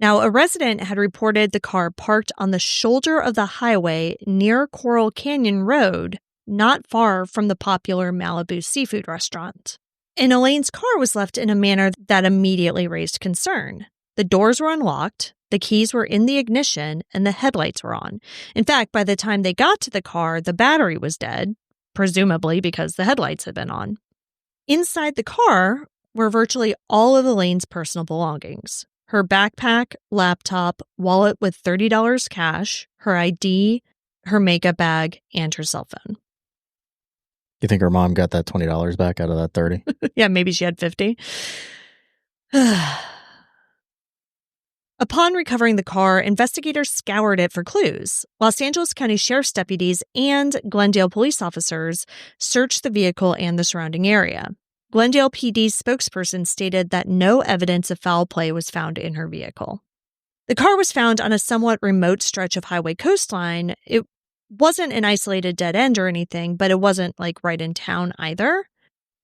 Now, a resident had reported the car parked on the shoulder of the highway near Coral Canyon Road, not far from the popular Malibu seafood restaurant. And Elaine's car was left in a manner that immediately raised concern. The doors were unlocked, the keys were in the ignition, and the headlights were on. In fact, by the time they got to the car, the battery was dead, presumably because the headlights had been on. Inside the car were virtually all of Elaine's personal belongings. Her backpack, laptop, wallet with $30 cash, her ID, her makeup bag, and her cell phone. You think her mom got that $20 back out of that 30? Yeah, maybe she had 50. Upon recovering the car, investigators scoured it for clues. Los Angeles County Sheriff's deputies and Glendale police officers searched the vehicle and the surrounding area. Glendale PD's spokesperson stated that no evidence of foul play was found in her vehicle. The car was found on a somewhat remote stretch of highway coastline. It wasn't an isolated dead end or anything, but it wasn't right in town either.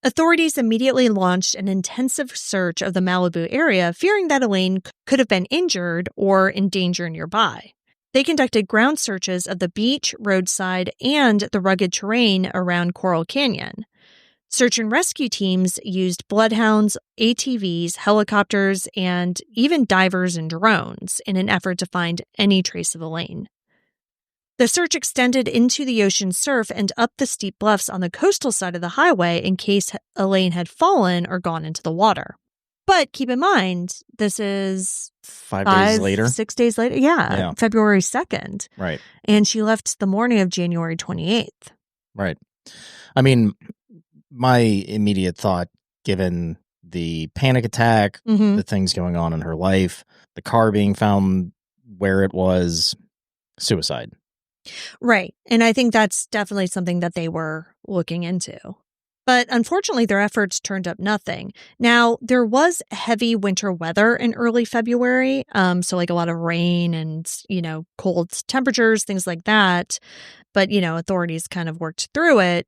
Authorities immediately launched an intensive search of the Malibu area, fearing that Elaine could have been injured or in danger nearby. They conducted ground searches of the beach, roadside, and the rugged terrain around Coral Canyon. Search and rescue teams used bloodhounds, ATVs, helicopters, and even divers and drones in an effort to find any trace of Elaine. The search extended into the ocean surf and up the steep bluffs on the coastal side of the highway in case Elaine had fallen or gone into the water. But keep in mind, this is 5 days later. 6 days later. Yeah. February 2nd. Right. And she left the morning of January 28th. Right. I mean, my immediate thought, given the panic attack, the things going on in her life, the car being found where it was, suicide. Right. And I think that's definitely something that they were looking into. But unfortunately, their efforts turned up nothing. Now, there was heavy winter weather in early February. So like a lot of rain and, cold temperatures, things like that. But, authorities kind of worked through it.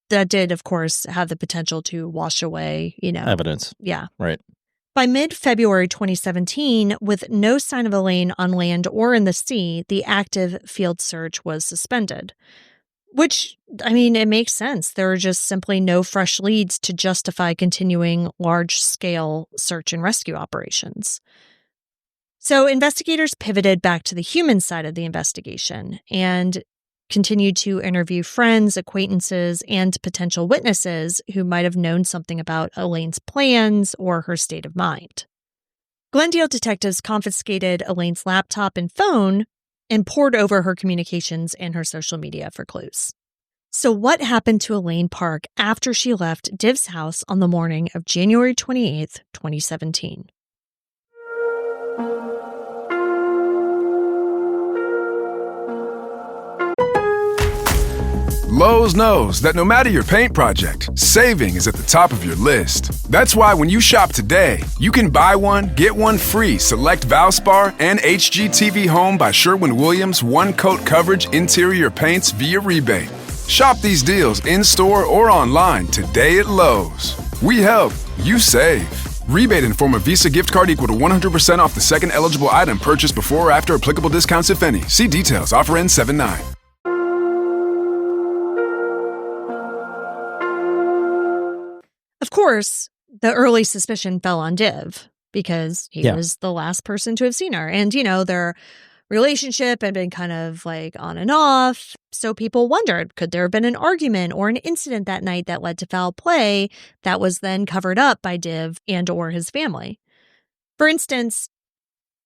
That did, of course, have the potential to wash away, evidence. Yeah. Right. By mid-February 2017, with no sign of Elaine on land or in the sea, the active field search was suspended. Which, it makes sense. There are just simply no fresh leads to justify continuing large-scale search and rescue operations. So investigators pivoted back to the human side of the investigation and continued to interview friends, acquaintances, and potential witnesses who might have known something about Elaine's plans or her state of mind. Glendale detectives confiscated Elaine's laptop and phone and pored over her communications and her social media for clues. So what happened to Elaine Park after she left Div's house on the morning of January 28th, 2017? Lowe's knows that no matter your paint project, saving is at the top of your list. That's why when you shop today, you can buy one, get one free select Valspar and HGTV Home by Sherwin-Williams one-coat coverage interior paints via rebate. Shop these deals in-store or online today at Lowe's. We help, you save. Rebate in form of Visa gift card equal to 100% off the second eligible item purchased before or after applicable discounts if any. See details. Offer ends 7/9. Of course, the early suspicion fell on Div because he was the last person to have seen her. And, their relationship had been kind of like on and off. So people wondered, could there have been an argument or an incident that night that led to foul play that was then covered up by Div and or his family? For instance,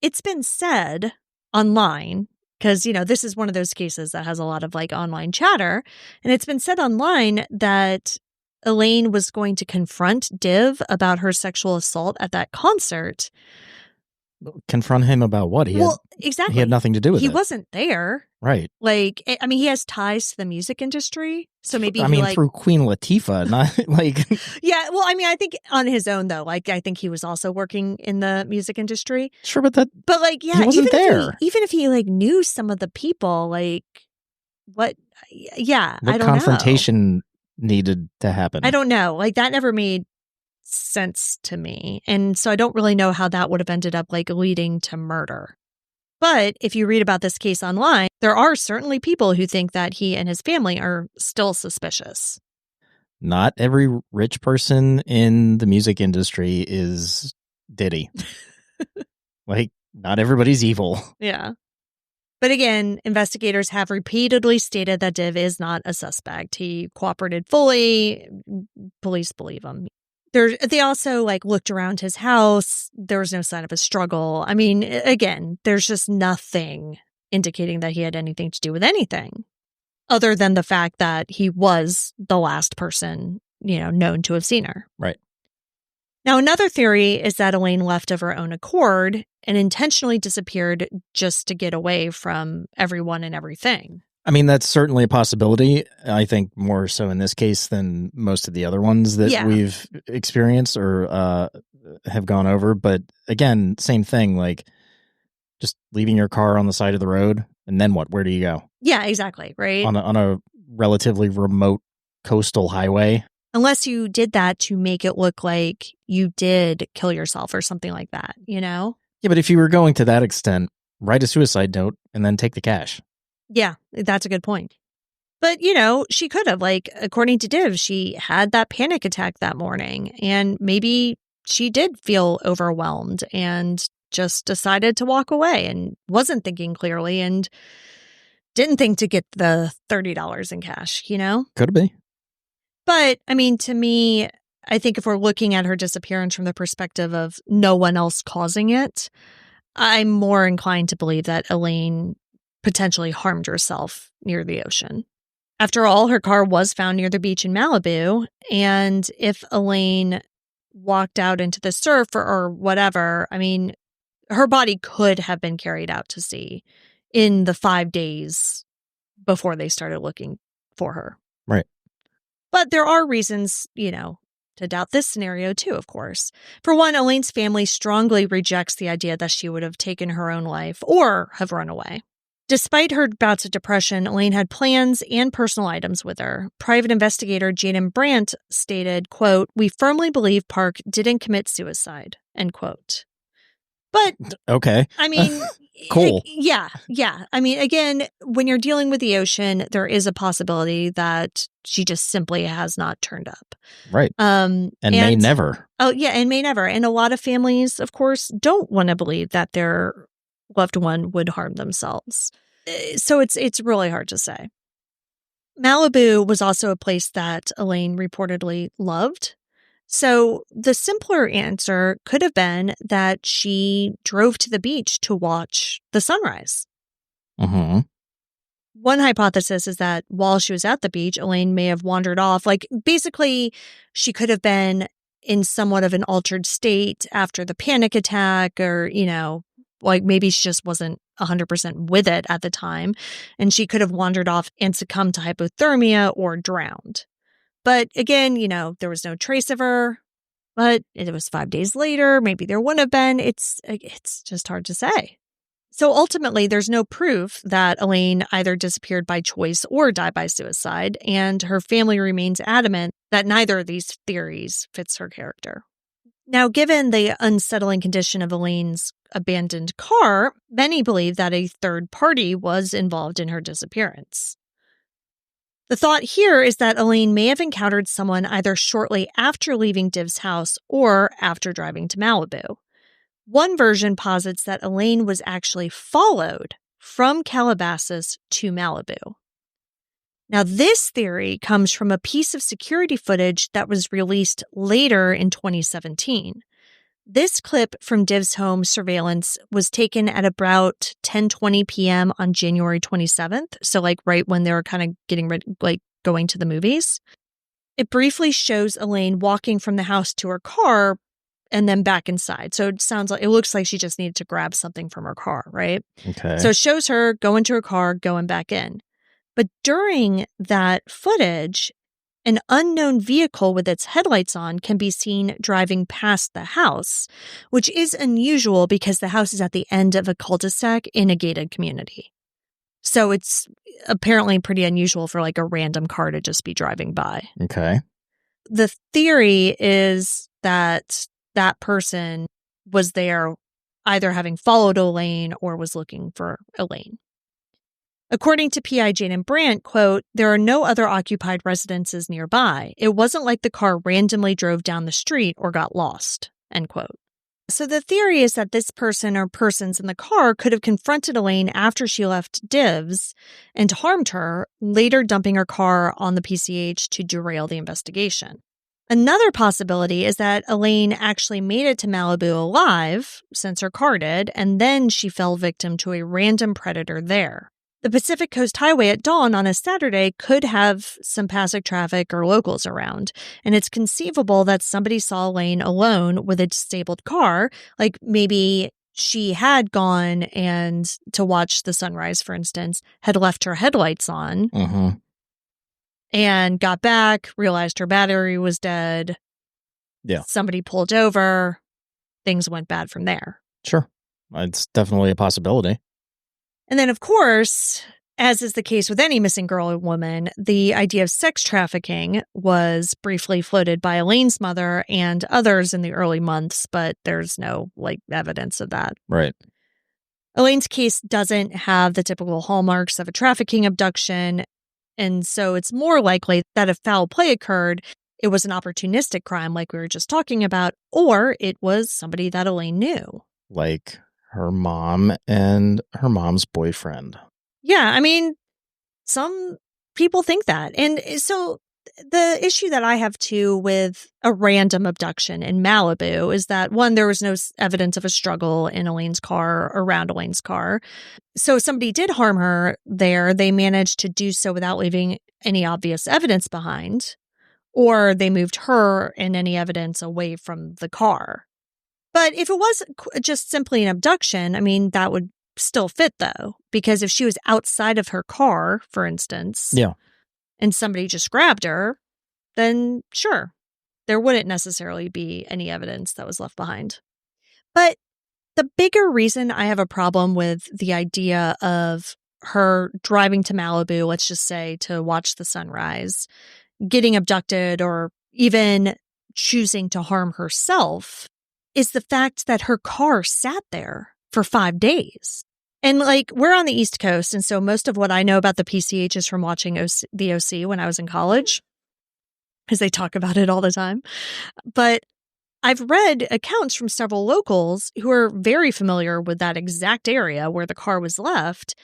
it's been said online, because, this is one of those cases that has a lot of like online chatter. And it's been said online that Elaine was going to confront Div about her sexual assault at that concert. Confront him about what? Exactly. He had nothing to do with it. He wasn't there. Right. Like, he has ties to the music industry. So maybe through Queen Latifah, not like... Yeah, well, I think on his own, though. Like, I think he was also working in the music industry. Sure, but like, yeah, he wasn't there. Even if he, like, knew some of the people, like, what... Yeah, I don't know. What confrontation needed to happen? I don't know. Like, that never made sense to me. And so I don't really know how that would have ended up, like, leading to murder. But if you read about this case online, there are certainly people who think that he and his family are still suspicious. Not every rich person in the music industry is Diddy. Like, not everybody's evil. Yeah. But again, investigators have repeatedly stated that Div is not a suspect. He cooperated fully. Police believe him. They also like looked around his house. There was no sign of a struggle. Again, there's just nothing indicating that he had anything to do with anything other than the fact that he was the last person, known to have seen her. Right. Now, another theory is that Elaine left of her own accord and intentionally disappeared just to get away from everyone and everything. That's certainly a possibility. I think more so in this case than most of the other ones that we've experienced or have gone over. But again, same thing, like just leaving your car on the side of the road and then what? Where do you go? Yeah, exactly. Right. On a relatively remote coastal highway. Unless you did that to make it look like you did kill yourself or something like that, Yeah, but if you were going to that extent, write a suicide note and then take the cash. Yeah, that's a good point. But, she could have, like, according to Div, she had that panic attack that morning. And maybe she did feel overwhelmed and just decided to walk away and wasn't thinking clearly and didn't think to get the $30 in cash, Could be. But, to me, I think if we're looking at her disappearance from the perspective of no one else causing it, I'm more inclined to believe that Elaine potentially harmed herself near the ocean. After all, her car was found near the beach in Malibu, and if Elaine walked out into the surf or whatever, I mean, her body could have been carried out to sea in the 5 days before they started looking for her. Right. But there are reasons, to doubt this scenario too, of course. For one, Elaine's family strongly rejects the idea that she would have taken her own life or have run away. Despite her bouts of depression, Elaine had plans and personal items with her. Private investigator Jaden Brandt stated, quote, "We firmly believe Park didn't commit suicide," end quote. But, okay. I mean, cool. Yeah. I mean, again, when you're dealing with the ocean, there is a possibility that she just simply has not turned up. Right. And may never. Oh, yeah, and may never. And a lot of families, of course, don't want to believe that their loved one would harm themselves. So it's really hard to say. Malibu was also a place that Elaine reportedly loved. So the simpler answer could have been that she drove to the beach to watch the sunrise. Mm-hmm. One hypothesis is that while she was at the beach, Elaine may have wandered off. Like, basically, she could have been in somewhat of an altered state after the panic attack, or, like maybe she just wasn't 100% with it at the time, and she could have wandered off and succumbed to hypothermia or drowned. But again, there was no trace of her, but it was 5 days later. Maybe there wouldn't have been. It's just hard to say. So ultimately, there's no proof that Elaine either disappeared by choice or died by suicide, and her family remains adamant that neither of these theories fits her character. Now, given the unsettling condition of Elaine's abandoned car, many believe that a third party was involved in her disappearance. The thought here is that Elaine may have encountered someone either shortly after leaving Div's house or after driving to Malibu. One version posits that Elaine was actually followed from Calabasas to Malibu. Now, this theory comes from a piece of security footage that was released later in 2017. This clip from Div's home surveillance was taken at about 10:20 p.m. on January 27th. So like when they were kind of getting ready, like going to the movies. It briefly shows Elaine walking from the house to her car and then back inside. So it looks like she just needed to grab something from her car, right? Okay. So it shows her going to her car, going back in. But during that footage, an unknown vehicle with its headlights on can be seen driving past the house, which is unusual because the house is at the end of a cul-de-sac in a gated community. So it's apparently pretty unusual for like a random car to just be driving by. Okay. The theory is that that person was there either having followed Elaine or was looking for Elaine. According to PI Jaden Brandt, quote, "There are no other occupied residences nearby. It wasn't like the car randomly drove down the street or got lost," end quote. So the theory is that this person or persons in the car could have confronted Elaine after she left Div's and harmed her, later dumping her car on the PCH to derail the investigation. Another possibility is that Elaine actually made it to Malibu alive, since her car did, and then she fell victim to a random predator there. The Pacific Coast Highway at dawn on a Saturday could have some passing traffic or locals around, and it's conceivable that somebody saw Elaine alone with a disabled car, like maybe she had gone and to watch the sunrise, for instance, had left her headlights on and got back, realized her battery was dead. Yeah. Somebody pulled over. Things went bad from there. Sure. It's definitely a possibility. And then, of course, as is the case with any missing girl or woman, the idea of sex trafficking was briefly floated by Elaine's mother and others in the early months, but there's no evidence of that. Right. Elaine's case doesn't have the typical hallmarks of a trafficking abduction, and so it's more likely that if foul play occurred, it was an opportunistic crime like we were just talking about, or it was somebody that Elaine knew. Like her mom and her mom's boyfriend. Yeah, I mean, some people think that. And so the issue that I have too with a random abduction in Malibu is that, one, there was no evidence of a struggle in Elaine's car, around Elaine's car. So if somebody did harm her there, they managed to do so without leaving any obvious evidence behind, or they moved her and any evidence away from the car. But if it was just simply an abduction, I mean, that would still fit, though, because if she was outside of her car, for instance, and somebody just grabbed her, then sure, there wouldn't necessarily be any evidence that was left behind. But the bigger reason I have a problem with the idea of her driving to Malibu, let's just say, to watch the sunrise, getting abducted, or even choosing to harm herself, is the fact that her car sat there for 5 days. And like, we're on the East Coast, and so most of what I know about the PCH is from watching the OC when I was in college, because they talk about it all the time. But I've read accounts from several locals who are very familiar with that exact area where the car was left,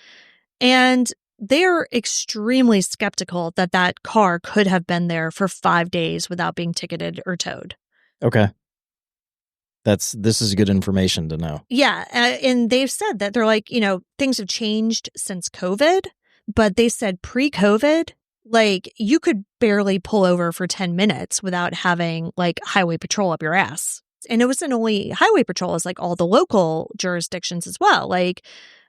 and they're extremely skeptical that that car could have been there for 5 days without being ticketed or towed. Okay. This is good information to know. Yeah. And they've said that they're like, things have changed since COVID, but they said pre-COVID, like, you could barely pull over for 10 minutes without having like highway patrol up your ass. And it wasn't only highway patrol, it's like all the local jurisdictions as well. Like,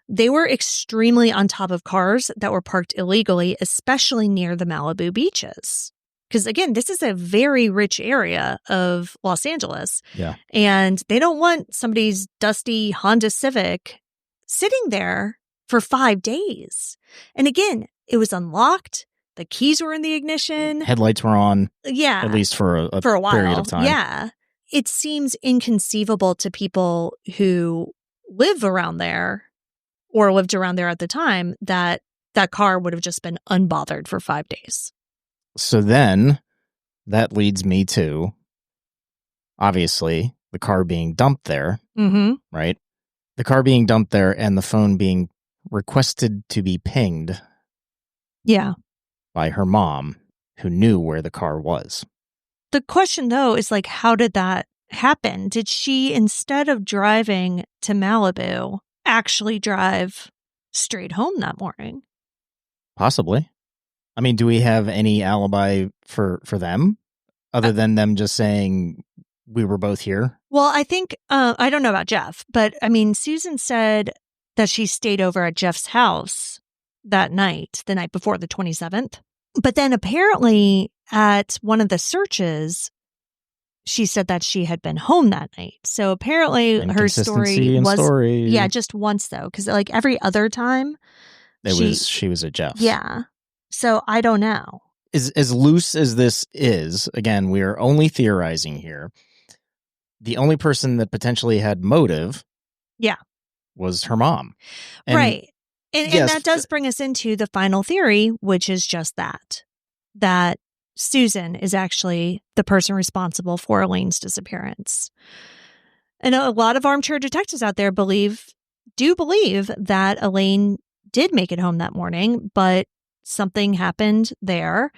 they were extremely on top of cars that were parked illegally, especially near the Malibu beaches. Because again, this is a very rich area of Los Angeles. Yeah. And they don't want somebody's dusty Honda Civic sitting there for 5 days. And again, it was unlocked. The keys were in the ignition. Headlights were on. Yeah. At least for a while. Period of time. Yeah. It seems inconceivable to people who live around there or lived around there at the time that that car would have just been unbothered for 5 days. So then that leads me to, obviously, the car being dumped there, right? The car being dumped there and the phone being requested to be pinged. Yeah. By her mom, who knew where the car was. The question, though, is like, how did that happen? Did she, instead of driving to Malibu, actually drive straight home that morning? Possibly. I mean, do we have any alibi for them other than them just saying we were both here? Well, I think, I don't know about Jeff, but I mean, Susan said that she stayed over at Jeff's house that night, the night before the 27th. But then apparently at one of the searches, she said that she had been home that night. So apparently her story was, yeah, just once though, because like every other time she was at Jeff's. Yeah. So I don't know. As loose as this is, again, we are only theorizing here. The only person that potentially had motive, was her mom. And right. And that does bring us into the final theory, which is just that Susan is actually the person responsible for Elaine's disappearance. And a lot of armchair detectives out there do believe that Elaine did make it home that morning, but something happened there,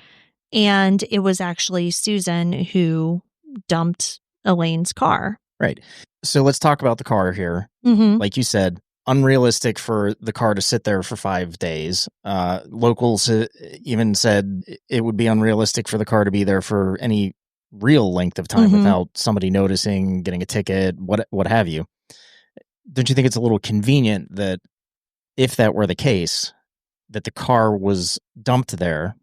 and it was actually Susan who dumped Elaine's car. Right. So let's talk about the car here. Like you said, unrealistic for the car to sit there for 5 days. Locals even said it would be unrealistic for the car to be there for any real length of time without somebody noticing, getting a ticket, what have you. Don't you think it's a little convenient that if that were the case, that the car was dumped there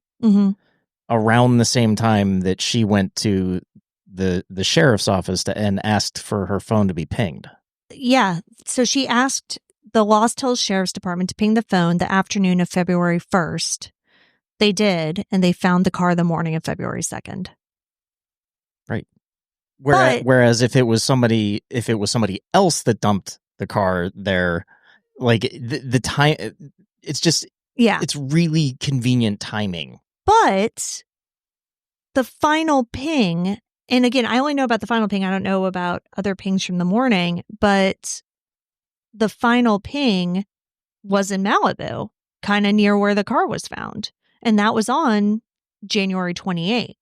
around the same time that she went to the sheriff's office and asked for her phone to be pinged? Yeah. So she asked the Lost Hills Sheriff's Department to ping the phone the afternoon of February 1st. They did, and they found the car the morning of February 2nd. Right. Whereas if it was somebody else that dumped the car there, like the time, it's just, it's really convenient timing. But the final ping, and again, I only know about the final ping. I don't know about other pings from the morning, but the final ping was in Malibu, kind of near where the car was found. And that was on January 28th.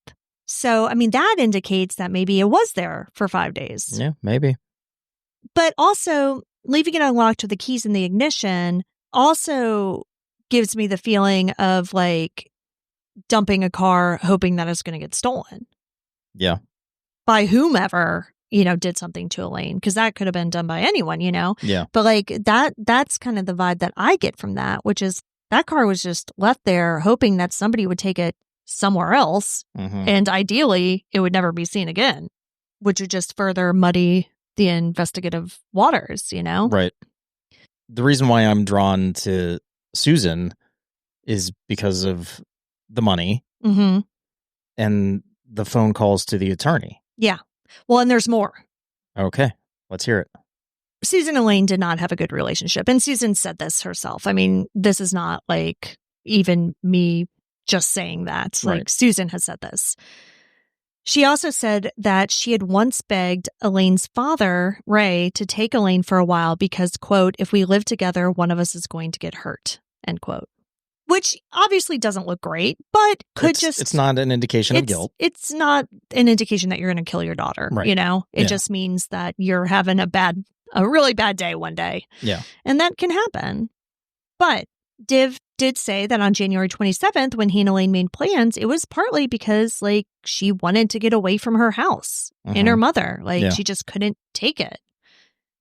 So, I mean, that indicates that maybe it was there for 5 days. Yeah, maybe. But also, leaving it unlocked with the keys in the ignition also gives me the feeling of like dumping a car, hoping that it's going to get stolen. Yeah. By whomever, did something to Elaine, because that could have been done by anyone, Yeah. But like that's kind of the vibe that I get from that, which is that car was just left there hoping that somebody would take it somewhere else. Mm-hmm. And ideally, it would never be seen again, which would just further muddy the investigative waters, Right. The reason why I'm drawn to Susan is because of the money Mm-hmm. and the phone calls to the attorney. Yeah. Well, and there's more. Okay. Let's hear it. Susan and Elaine did not have a good relationship. And Susan said this herself. I mean, this is not like even me just saying that. Right. Like Susan has said this. She also said that she had once begged Elaine's father, Ray, to take Elaine for a while because, quote, if we live together, one of us is going to get hurt, end quote. Which obviously doesn't look great, but It's not an indication of guilt. It's not an indication that you're going to kill your daughter, Right. It just means that you're having a really bad day one day. Yeah. And that can happen. But Div did say that on January 27th, when he and Elaine made plans, it was partly because, like, she wanted to get away from her house and her mother. Like, she just couldn't take it.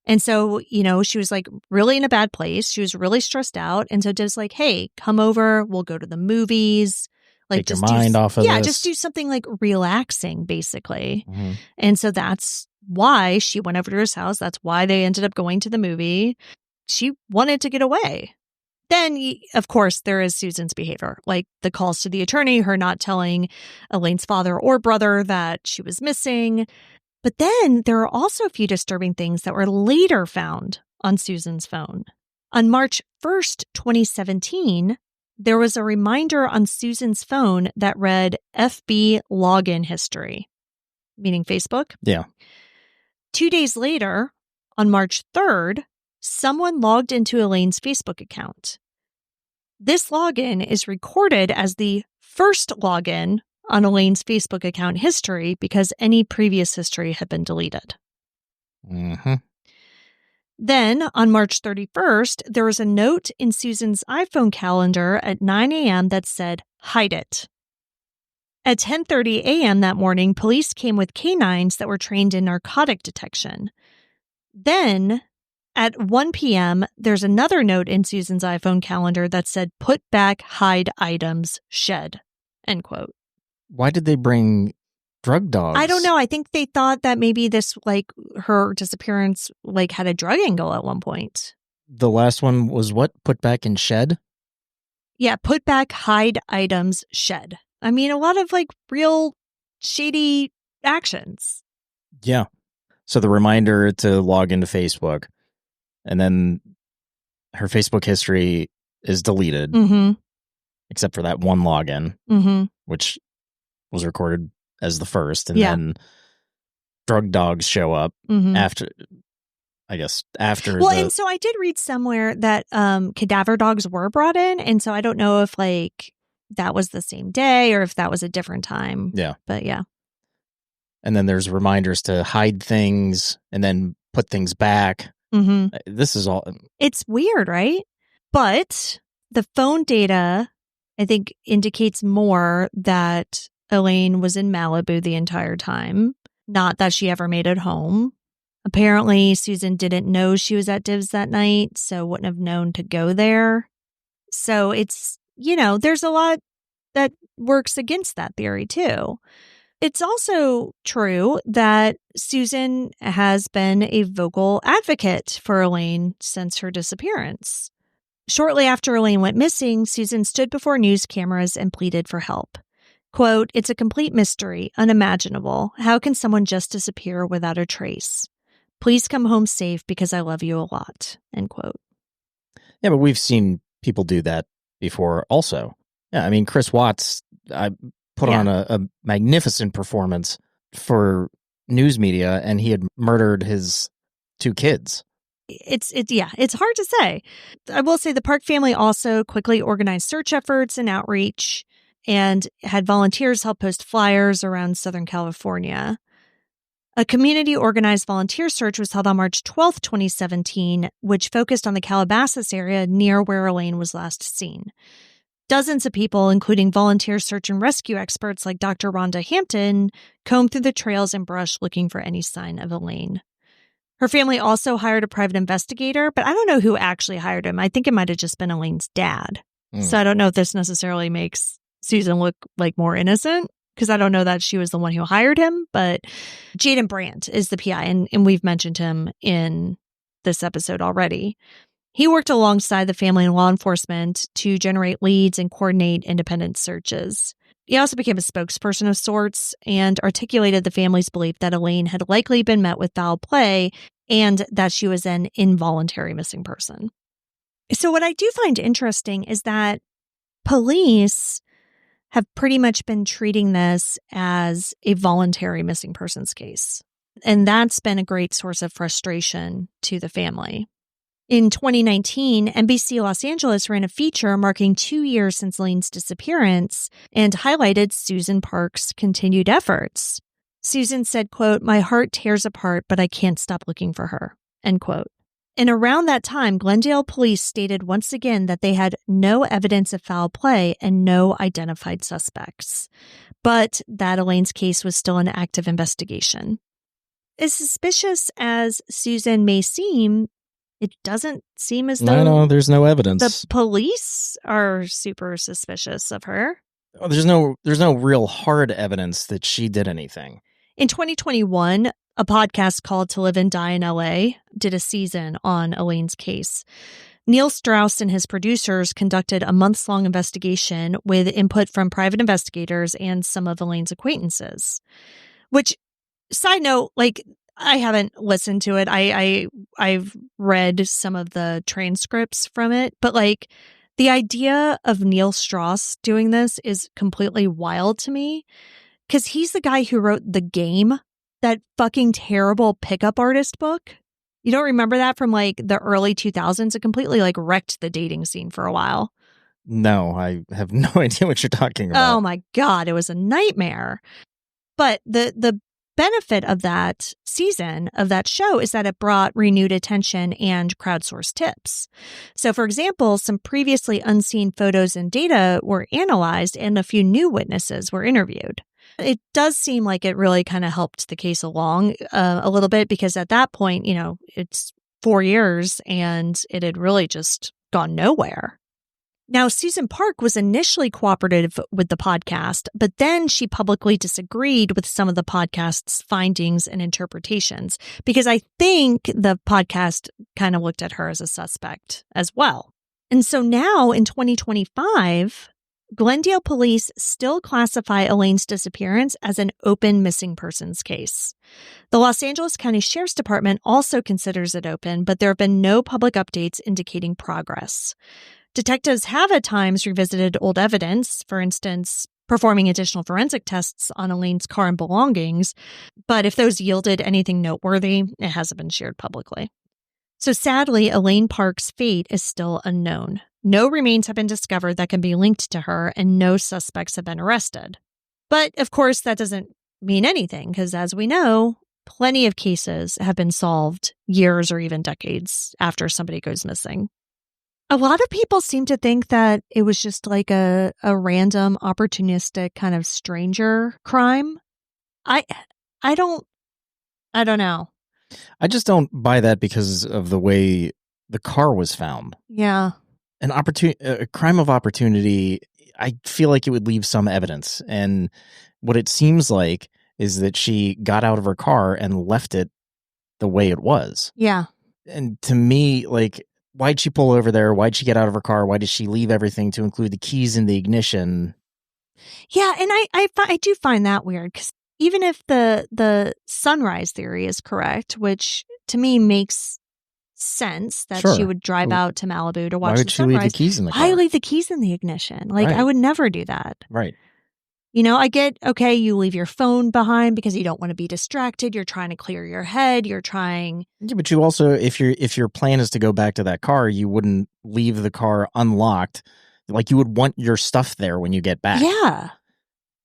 And so, she was like really in a bad place. She was really stressed out. And so Div's like, hey, come over. We'll go to the movies. Like, take your mind off of this. Yeah, just do something like relaxing, basically. Mm-hmm. And so that's why she went over to his house. That's why they ended up going to the movie. She wanted to get away. Then, of course, there is Susan's behavior, like the calls to the attorney, her not telling Elaine's father or brother that she was missing. But then there are also a few disturbing things that were later found on Susan's phone. On March 1st, 2017, there was a reminder on Susan's phone that read FB login history, meaning Facebook. Yeah. 2 days later, on March 3rd, someone logged into Elaine's Facebook account. This login is recorded as the first login on Elaine's Facebook account history because any previous history had been deleted. Mm-hmm. Then, on March 31st, there was a note in Susan's iPhone calendar at 9 a.m. that said, hide it. At 10:30 a.m. that morning, police came with canines that were trained in narcotic detection. Then, at 1 p.m., there's another note in Susan's iPhone calendar that said, put back hide items, shed, end quote. Why did they bring drug dogs? I don't know. I think they thought that maybe this, like, her disappearance, like, had a drug angle at one point. The last one was what? Put back in shed? Yeah, put back hide items, shed. I mean, a lot of, like, real shady actions. Yeah. So the reminder to log into Facebook, and then her Facebook history is deleted, except for that one login, which was recorded as the first, and then drug dogs show up after, I guess, after. Well, and so I did read somewhere that cadaver dogs were brought in, and so I don't know if, like, that was the same day or if that was a different time. Yeah. But yeah. And then there's reminders to hide things and then put things back. This is all. It's weird, right? But the phone data, I think, indicates more that Elaine was in Malibu the entire time, not that she ever made it home. Apparently, Susan didn't know she was at Div's that night, so wouldn't have known to go there. So it's, there's a lot that works against that theory, too. It's also true that Susan has been a vocal advocate for Elaine since her disappearance. Shortly after Elaine went missing, Susan stood before news cameras and pleaded for help. Quote, it's a complete mystery, unimaginable. How can someone just disappear without a trace? Please come home safe because I love you a lot, end quote. Yeah, but we've seen people do that before also. Yeah, I mean, Chris Watts put on a magnificent performance for news media, and he had murdered his 2 kids. It's hard to say. I will say the Park family also quickly organized search efforts and outreach. and had volunteers help post flyers around Southern California. A community-organized volunteer search was held on March 12, 2017, which focused on the Calabasas area near where Elaine was last seen. Dozens of people, including volunteer search and rescue experts like Dr. Rhonda Hampton, combed through the trails and brush looking for any sign of Elaine. Her family also hired a private investigator, but I don't know who actually hired him. I think it might have just been Elaine's dad. So I don't know if this necessarily makes Susan look like more innocent, because I don't know that she was the one who hired him, but Jaden Brandt is the PI, and we've mentioned him in this episode already. He worked alongside the family and law enforcement to generate leads and coordinate independent searches. He also became a spokesperson of sorts and articulated the family's belief that Elaine had likely been met with foul play and that she was an involuntary missing person. So what I do find interesting is that police have pretty much been treating this as a voluntary missing persons case. And that's been a great source of frustration to the family. In 2019, NBC Los Angeles ran a feature marking 2 years since Elaine's disappearance and highlighted Susan Park's continued efforts. Susan said, quote, "My heart tears apart, but I can't stop looking for her," end quote. And around that time, Glendale police stated once again that they had no evidence of foul play and no identified suspects, but that Elaine's case was still an active investigation. As suspicious as Susan may seem, it doesn't seem as though no, there's no evidence. The police are super suspicious of her. Oh, there's no real hard evidence that she did anything. In 2021, a podcast called To Live and Die in LA did a season on Elaine's case. Neil Strauss and his producers conducted a months-long investigation with input from private investigators and some of Elaine's acquaintances. Which, side note, like, I haven't listened to it. I've read some of the transcripts from it, but like the idea of Neil Strauss doing this is completely wild to me because he's the guy who wrote The Game, that fucking terrible pickup artist book. You don't remember that from like the early 2000s? It completely like wrecked the dating scene for a while. No, I have no idea what you're talking about. Oh my God, it was a nightmare. But the benefit of that season of that show is that it brought renewed attention and crowdsourced tips. So, for example, some previously unseen photos and data were analyzed and a few new witnesses were interviewed. It does seem like it really kind of helped the case along a little bit because at that point, you know, it's 4 years and it had really just gone nowhere. Now, Susan Park was initially cooperative with the podcast, but then she publicly disagreed with some of the podcast's findings and interpretations because I think the podcast kind of looked at her as a suspect as well. And so now in 2025, Glendale police still classify Elaine's disappearance as an open missing persons case. The Los Angeles County Sheriff's Department also considers it open, but there have been no public updates indicating progress. Detectives have at times revisited old evidence, for instance, performing additional forensic tests on Elaine's car and belongings, but if those yielded anything noteworthy, it hasn't been shared publicly. So sadly, Elaine Park's fate is still unknown. No remains have been discovered that can be linked to her, and no suspects have been arrested. But, of course, that doesn't mean anything, because as we know, plenty of cases have been solved years or even decades after somebody goes missing. A lot of people seem to think that it was just like a random, opportunistic kind of stranger crime. I don't know. I just don't buy that because of the way the car was found. Yeah. A crime of opportunity, I feel like it would leave some evidence. And what it seems like is that she got out of her car and left it the way it was. Yeah. And to me, like, why'd she pull over there? Why'd she get out of her car? Why did she leave everything to include the keys in the ignition? Yeah, and I do find that weird because even if the sunrise theory is correct, which to me makes sense that Sure. she would drive out to Malibu to watch Why would the she sunrise. leave the keys in the car? Why leave the keys in the ignition? Like, Right. I would never do that. Right. You know, I get, okay, you leave your phone behind because you don't want to be distracted. You're trying to clear your head. You're trying. Yeah, but you also, if your plan is to go back to that car, you wouldn't leave the car unlocked Like, you would want your stuff there when you get back. Yeah.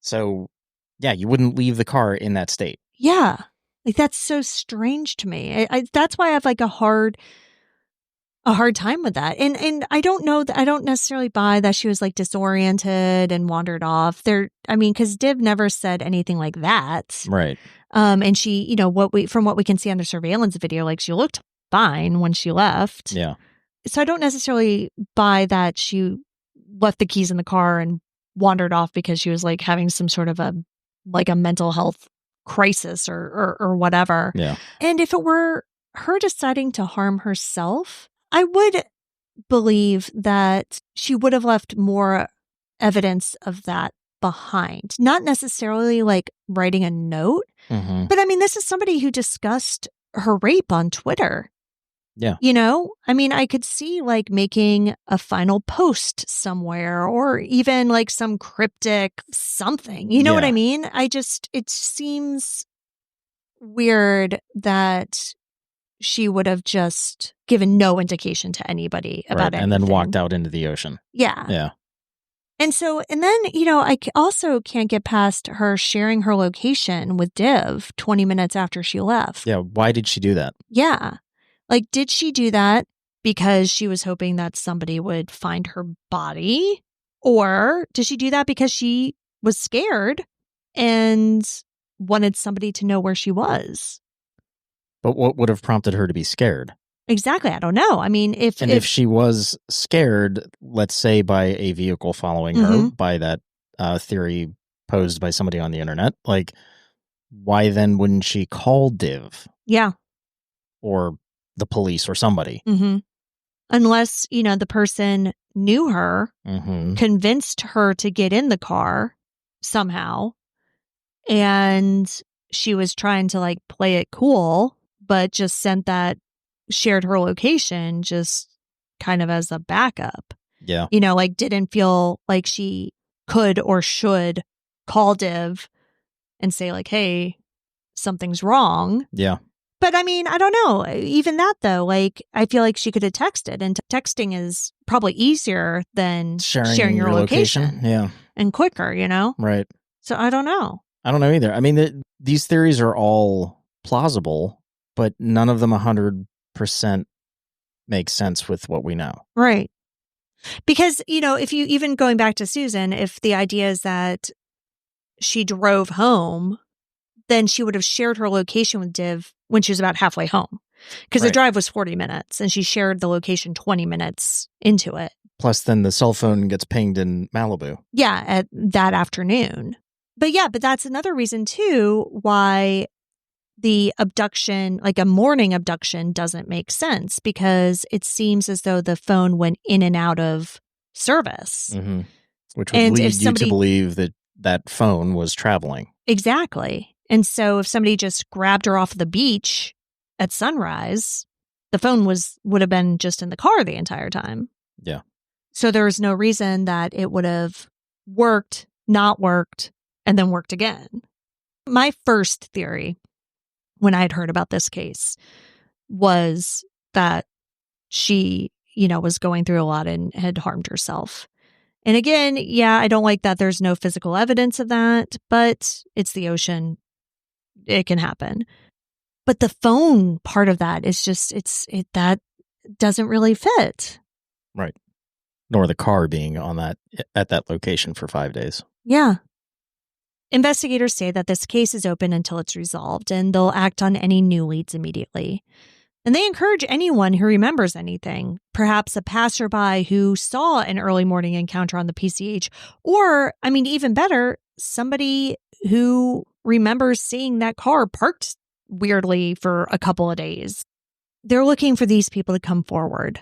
So, yeah, you wouldn't leave the car in that state. Yeah. Like, that's so strange to me. That's why I have like a hard time with that. And I don't know that I don't necessarily buy that she was like disoriented and wandered off there. I mean, because Div never said anything like that. Right. And she, you know, from what we can see on the surveillance video, like she looked fine when she left. Yeah. So I don't necessarily buy that she left the keys in the car and wandered off because she was like having some sort of a mental health crisis or whatever. Yeah. And if it were her deciding to harm herself, I would believe that she would have left more evidence of that behind. Not necessarily like writing a note, but I mean, this is somebody who discussed her rape on Twitter. Yeah. You know, I mean, I could see like making a final post somewhere or even like some cryptic something. You know what I mean? It seems weird that she would have just given no indication to anybody about anything. And then walked out into the ocean. Yeah. Yeah. And then, you know, I also can't get past her sharing her location with Div 20 minutes after she left. Yeah. Why did she do that? Yeah. Like, did she do that because she was hoping that somebody would find her body? Or did she do that because she was scared and wanted somebody to know where she was? But what would have prompted her to be scared? Exactly. I don't know. I mean, if she was scared, let's say by a vehicle following her, by that theory posed by somebody on the internet, like, why then wouldn't she call Div? Yeah. Or the police or somebody? Unless, you know, the person knew her, convinced her to get in the car somehow, and she was trying to like play it cool, but just shared her location just kind of as a backup. Yeah. You know, like didn't feel like she could or should call Div and say like, hey, something's wrong. Yeah. But I mean, I don't know. Even that though, like I feel like she could have texted, and texting is probably easier than sharing your location. Yeah. And quicker, you know? Right. So I don't know. I don't know either. I mean, these theories are all plausible, but none of them 100% make sense with what we know. Right. Because, you know, if you even going back to Susan, if the idea is that she drove home, then she would have shared her location with Div when she was about halfway home. Because the drive was 40 minutes and she shared the location 20 minutes into it. Plus then the cell phone gets pinged in Malibu. Yeah, at that afternoon. But that's another reason too why the abduction, like a morning abduction, doesn't make sense, because it seems as though the phone went in and out of service. Which would lead you to believe that that phone was traveling. Exactly. And so if somebody just grabbed her off the beach at sunrise, the phone would have been just in the car the entire time. Yeah. So there was no reason that it would have worked, not worked, and then worked again. My first theory when I had heard about this case was that she, you know, was going through a lot and had harmed herself. And again, I don't like that there's no physical evidence of that, but it's the ocean. It can happen. But the phone part of that is just, that doesn't really fit. Right. Nor the car being at that location for 5 days. Yeah. Investigators say that this case is open until it's resolved, and they'll act on any new leads immediately. And they encourage anyone who remembers anything, perhaps a passerby who saw an early morning encounter on the PCH, or, I mean, even better, somebody who remembers seeing that car parked weirdly for a couple of days. They're looking for these people to come forward.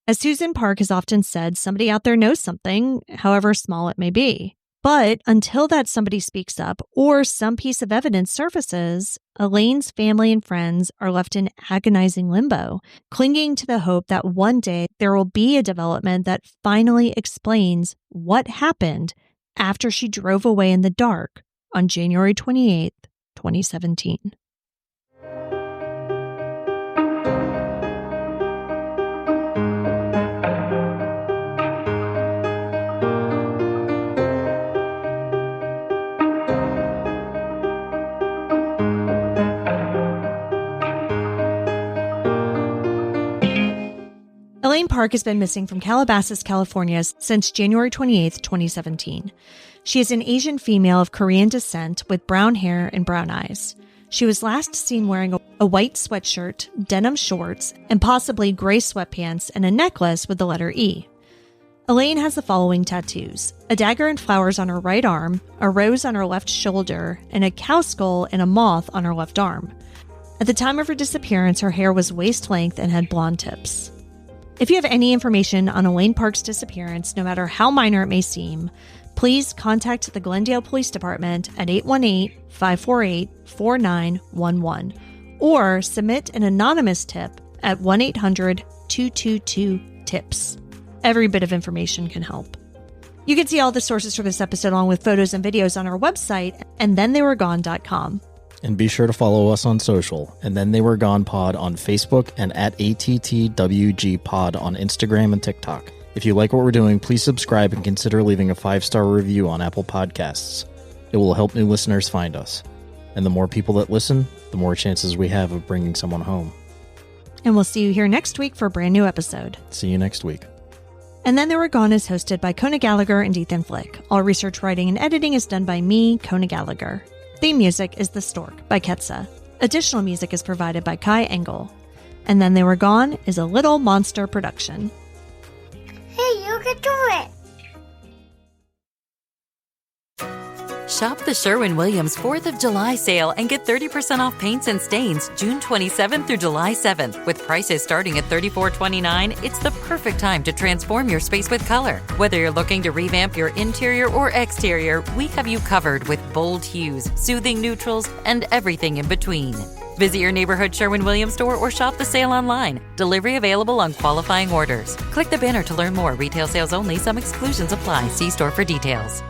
As Susan Park has often said, somebody out there knows something, however small it may be. But until that somebody speaks up or some piece of evidence surfaces, Elaine's family and friends are left in agonizing limbo, clinging to the hope that one day there will be a development that finally explains what happened after she drove away in the dark on January 28th, 2017. Elaine Park has been missing from Calabasas, California since January 28, 2017. She is an Asian female of Korean descent with brown hair and brown eyes. She was last seen wearing a white sweatshirt, denim shorts, and possibly gray sweatpants and a necklace with the letter E. Elaine has the following tattoos: a dagger and flowers on her right arm, a rose on her left shoulder, and a cow skull and a moth on her left arm. At the time of her disappearance, her hair was waist length and had blonde tips. If you have any information on Elaine Park's disappearance, no matter how minor it may seem, please contact the Glendale Police Department at 818-548-4911 or submit an anonymous tip at 1-800-222-TIPS. Every bit of information can help. You can see all the sources for this episode along with photos and videos on our website, andthentheyweregone.com. And be sure to follow us on social, and Then They Were Gone Pod on Facebook and at ATTWG Pod on Instagram and TikTok. If you like what we're doing, please subscribe and consider leaving a 5-star review on Apple Podcasts. It will help new listeners find us. And the more people that listen, the more chances we have of bringing someone home. And we'll see you here next week for a brand new episode. See you next week. And Then They Were Gone is hosted by Kona Gallagher and Ethan Flick. All research, writing, and editing is done by me, Kona Gallagher. Theme music is The Stork by Ketsa. Additional music is provided by Kai Engel. And Then They Were Gone is a Little Monster production. Hey, you can do it! Shop the Sherwin-Williams 4th of July sale and get 30% off paints and stains June 27th through July 7th. With prices starting at $34.29, it's the perfect time to transform your space with color. Whether you're looking to revamp your interior or exterior, we have you covered with bold hues, soothing neutrals, and everything in between. Visit your neighborhood Sherwin-Williams store or shop the sale online. Delivery available on qualifying orders. Click the banner to learn more. Retail sales only. Some exclusions apply. See store for details.